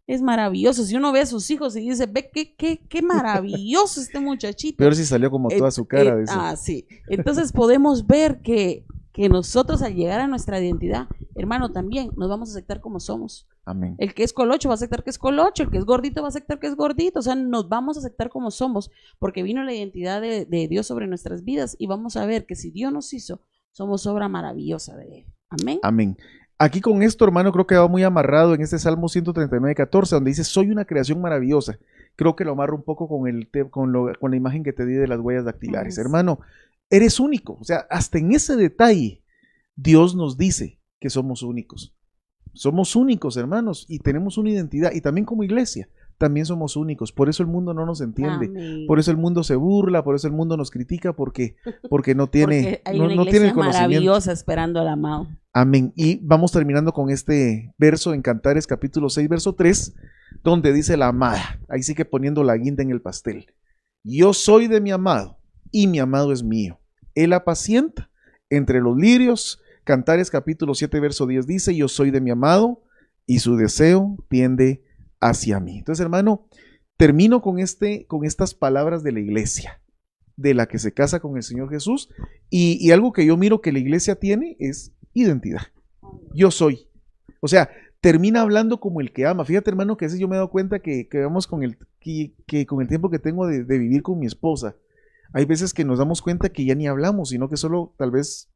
S3: Es maravilloso. Si uno ve a sus hijos y dice, ve qué maravilloso este muchachito.
S2: Pero si salió como toda su cara.
S3: Sí. Entonces podemos ver que nosotros al llegar a nuestra identidad, hermano, también nos vamos a aceptar como somos.
S2: Amén.
S3: El que es colocho va a aceptar que es colocho, el que es gordito va a aceptar que es gordito. O sea, nos vamos a aceptar como somos porque vino la identidad de Dios sobre nuestras vidas y vamos a ver que si Dios nos hizo, somos obra maravillosa de Él. Amén.
S2: Amén. Aquí con esto, hermano, creo que va muy amarrado en este Salmo 139:14, donde dice, soy una creación maravillosa. Creo que lo amarro un poco con la imagen que te di de las huellas dactilares. Hermano, eres único. O sea, hasta en ese detalle, Dios nos dice que somos únicos. Somos únicos, hermanos, y tenemos una identidad. Y también como iglesia, también somos únicos. Por eso el mundo no nos entiende.
S3: Amén.
S2: Por eso el mundo se burla, por eso el mundo nos critica, porque no tiene,
S3: Porque hay
S2: no,
S3: una
S2: no
S3: iglesia
S2: tiene el conocimiento.
S3: maravillosa esperando al amado.
S2: Amén. Y vamos terminando con este verso en Cantares capítulo 6, verso 3, donde dice la amada, ahí sí que poniendo la guinda en el pastel. Yo soy de mi amado y mi amado es mío. Él apacienta entre los lirios. Cantares capítulo 7, verso 10 dice, yo soy de mi amado y su deseo tiende hacia mí. Entonces, hermano, termino con estas palabras de la iglesia, de la que se casa con el Señor Jesús, y algo que yo miro que la iglesia tiene es identidad. Yo soy. O sea, termina hablando como el que ama. Fíjate, hermano, que a veces yo me he dado cuenta que vamos con el tiempo que tengo de vivir con mi esposa, hay veces que nos damos cuenta que ya ni hablamos, sino que solo tal vez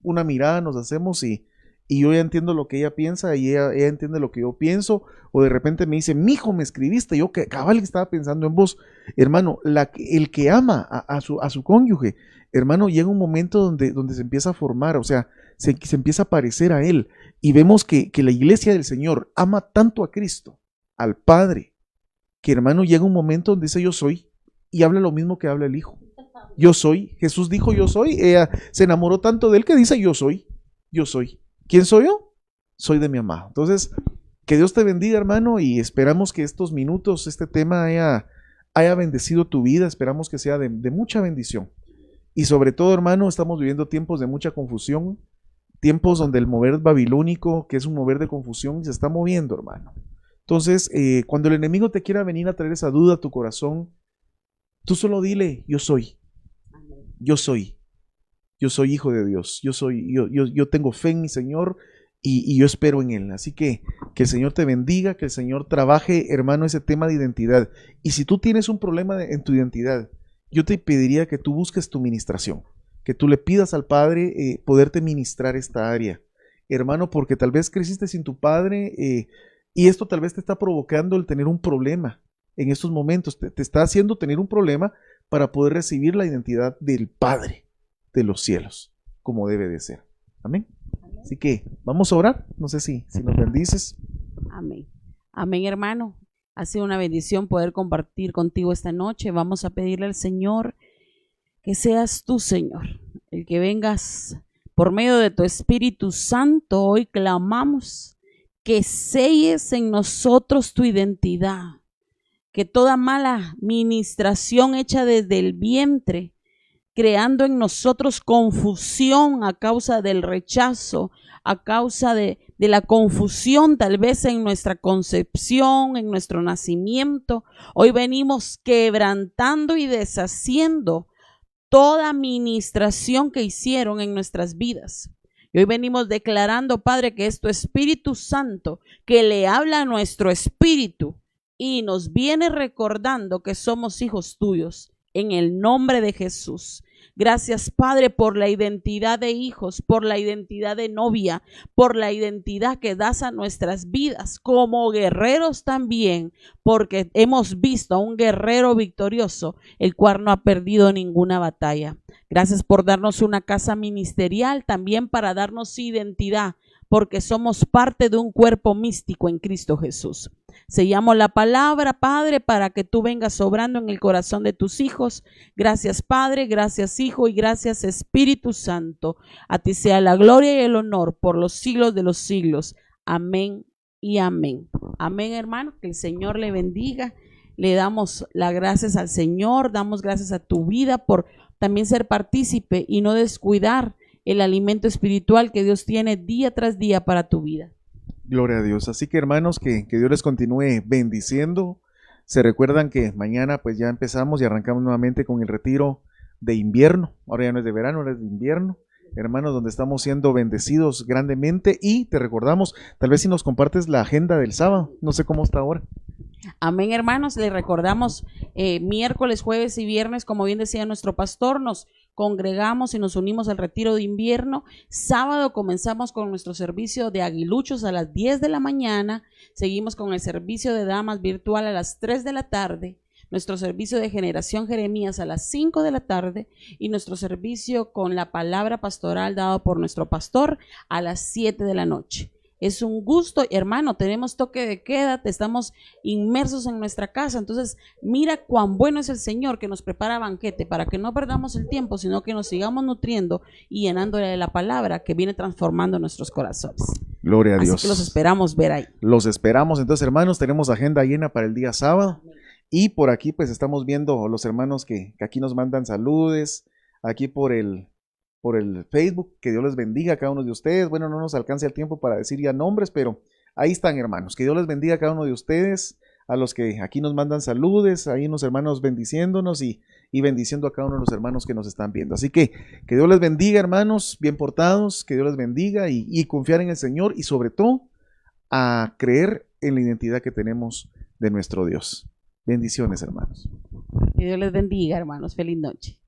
S2: una mirada nos hacemos y yo ya entiendo lo que ella piensa y ella entiende lo que yo pienso, o de repente me dice, mijo, me escribiste, yo que cabal que estaba pensando en vos. Hermano, el que ama a su cónyuge, hermano, llega un momento donde se empieza a formar, o sea, se empieza a parecer a él, y vemos que la iglesia del Señor ama tanto a Cristo, al Padre, que, hermano, llega un momento donde dice yo soy, y habla lo mismo que habla el Hijo. Yo soy. Jesús dijo yo soy. Ella se enamoró tanto de él que dice yo soy. Yo soy. ¿Quién soy yo? Soy de mi amado. Entonces, que Dios te bendiga, hermano, y esperamos que estos minutos, este tema haya bendecido tu vida. Esperamos que sea de mucha bendición. Y sobre todo, hermano, estamos viviendo tiempos de mucha confusión, tiempos donde el mover babilónico, que es un mover de confusión, se está moviendo, hermano. Entonces, cuando el enemigo te quiera venir a traer esa duda a tu corazón, tú solo dile, yo soy. Yo soy. Yo soy hijo de Dios. Yo tengo fe en mi Señor y yo espero en Él. Así que el Señor te bendiga, que el Señor trabaje, hermano, ese tema de identidad. Y si tú tienes un problema en tu identidad, yo te pediría que tú busques tu ministración, que tú le pidas al Padre poderte ministrar esta área. Hermano, porque tal vez creciste sin tu padre y esto tal vez te está provocando el tener un problema. En estos momentos te está haciendo tener un problema para poder recibir la identidad del Padre de los cielos, como debe de ser. Amén. Así que vamos a orar. No sé si nos bendices.
S3: Amén. Amén, hermano. Ha sido una bendición poder compartir contigo esta noche. Vamos a pedirle al Señor que seas tú, Señor, el que vengas por medio de tu Espíritu Santo. Hoy clamamos que selles en nosotros tu identidad, que toda mala ministración hecha desde el vientre, creando en nosotros confusión a causa del rechazo, a causa de la confusión tal vez en nuestra concepción, en nuestro nacimiento. Hoy venimos quebrantando y deshaciendo toda ministración que hicieron en nuestras vidas. Y hoy venimos declarando, Padre, que es tu Espíritu Santo que le habla a nuestro espíritu y nos viene recordando que somos hijos tuyos, en el nombre de Jesús. Gracias, Padre, por la identidad de hijos, por la identidad de novia, por la identidad que das a nuestras vidas como guerreros también, porque hemos visto a un guerrero victorioso, el cual no ha perdido ninguna batalla. Gracias por darnos una casa ministerial, también para darnos identidad, porque somos parte de un cuerpo místico en Cristo Jesús. Sellamos la palabra, Padre, para que tú vengas obrando en el corazón de tus hijos. Gracias, Padre, gracias, Hijo, y gracias, Espíritu Santo. A ti sea la gloria y el honor por los siglos de los siglos. Amén y amén. Amén, hermano, que el Señor le bendiga. Le damos las gracias al Señor, damos gracias a tu vida por también ser partícipe y no descuidar el alimento espiritual que Dios tiene día tras día para tu vida.
S2: Gloria a Dios. Así que, hermanos, que Dios les continúe bendiciendo. Se recuerdan que mañana pues ya empezamos y arrancamos nuevamente con el retiro de invierno. Ahora ya no es de verano, ahora es de invierno. Hermanos, donde estamos siendo bendecidos grandemente. Y te recordamos, tal vez si nos compartes la agenda del sábado, no sé cómo está ahora.
S3: Amén, hermanos, les recordamos miércoles, jueves y viernes, como bien decía nuestro pastor, nos congregamos y nos unimos al retiro de invierno. Sábado comenzamos con nuestro servicio de aguiluchos a las 10 de la mañana, seguimos con el servicio de damas virtual a las 3 de la tarde, nuestro servicio de generación Jeremías a las 5 de la tarde y nuestro servicio con la palabra pastoral dado por nuestro pastor a las 7 de la noche. Es un gusto, hermano, tenemos toque de queda, estamos inmersos en nuestra casa, entonces mira cuán bueno es el Señor que nos prepara banquete para que no perdamos el tiempo, sino que nos sigamos nutriendo y llenándole de la palabra que viene transformando nuestros corazones.
S2: Gloria a
S3: Así
S2: Dios.
S3: que los esperamos ver ahí.
S2: Los esperamos. Entonces, hermanos, tenemos agenda llena para el día sábado. Y por aquí, pues, estamos viendo los hermanos que aquí nos mandan saludes. Aquí por el Facebook. Que Dios les bendiga a cada uno de ustedes. Bueno, no nos alcanza el tiempo para decir ya nombres, pero ahí están, hermanos. Que Dios les bendiga a cada uno de ustedes. A los que aquí nos mandan saludes. Ahí unos hermanos bendiciéndonos y bendiciendo a cada uno de los hermanos que nos están viendo. Así que Dios les bendiga, hermanos, bien portados. Que Dios les bendiga y confiar en el Señor. Y sobre todo, a creer en la identidad que tenemos de nuestro Dios. Bendiciones, hermanos.
S3: Que Dios les bendiga, hermanos. Feliz noche.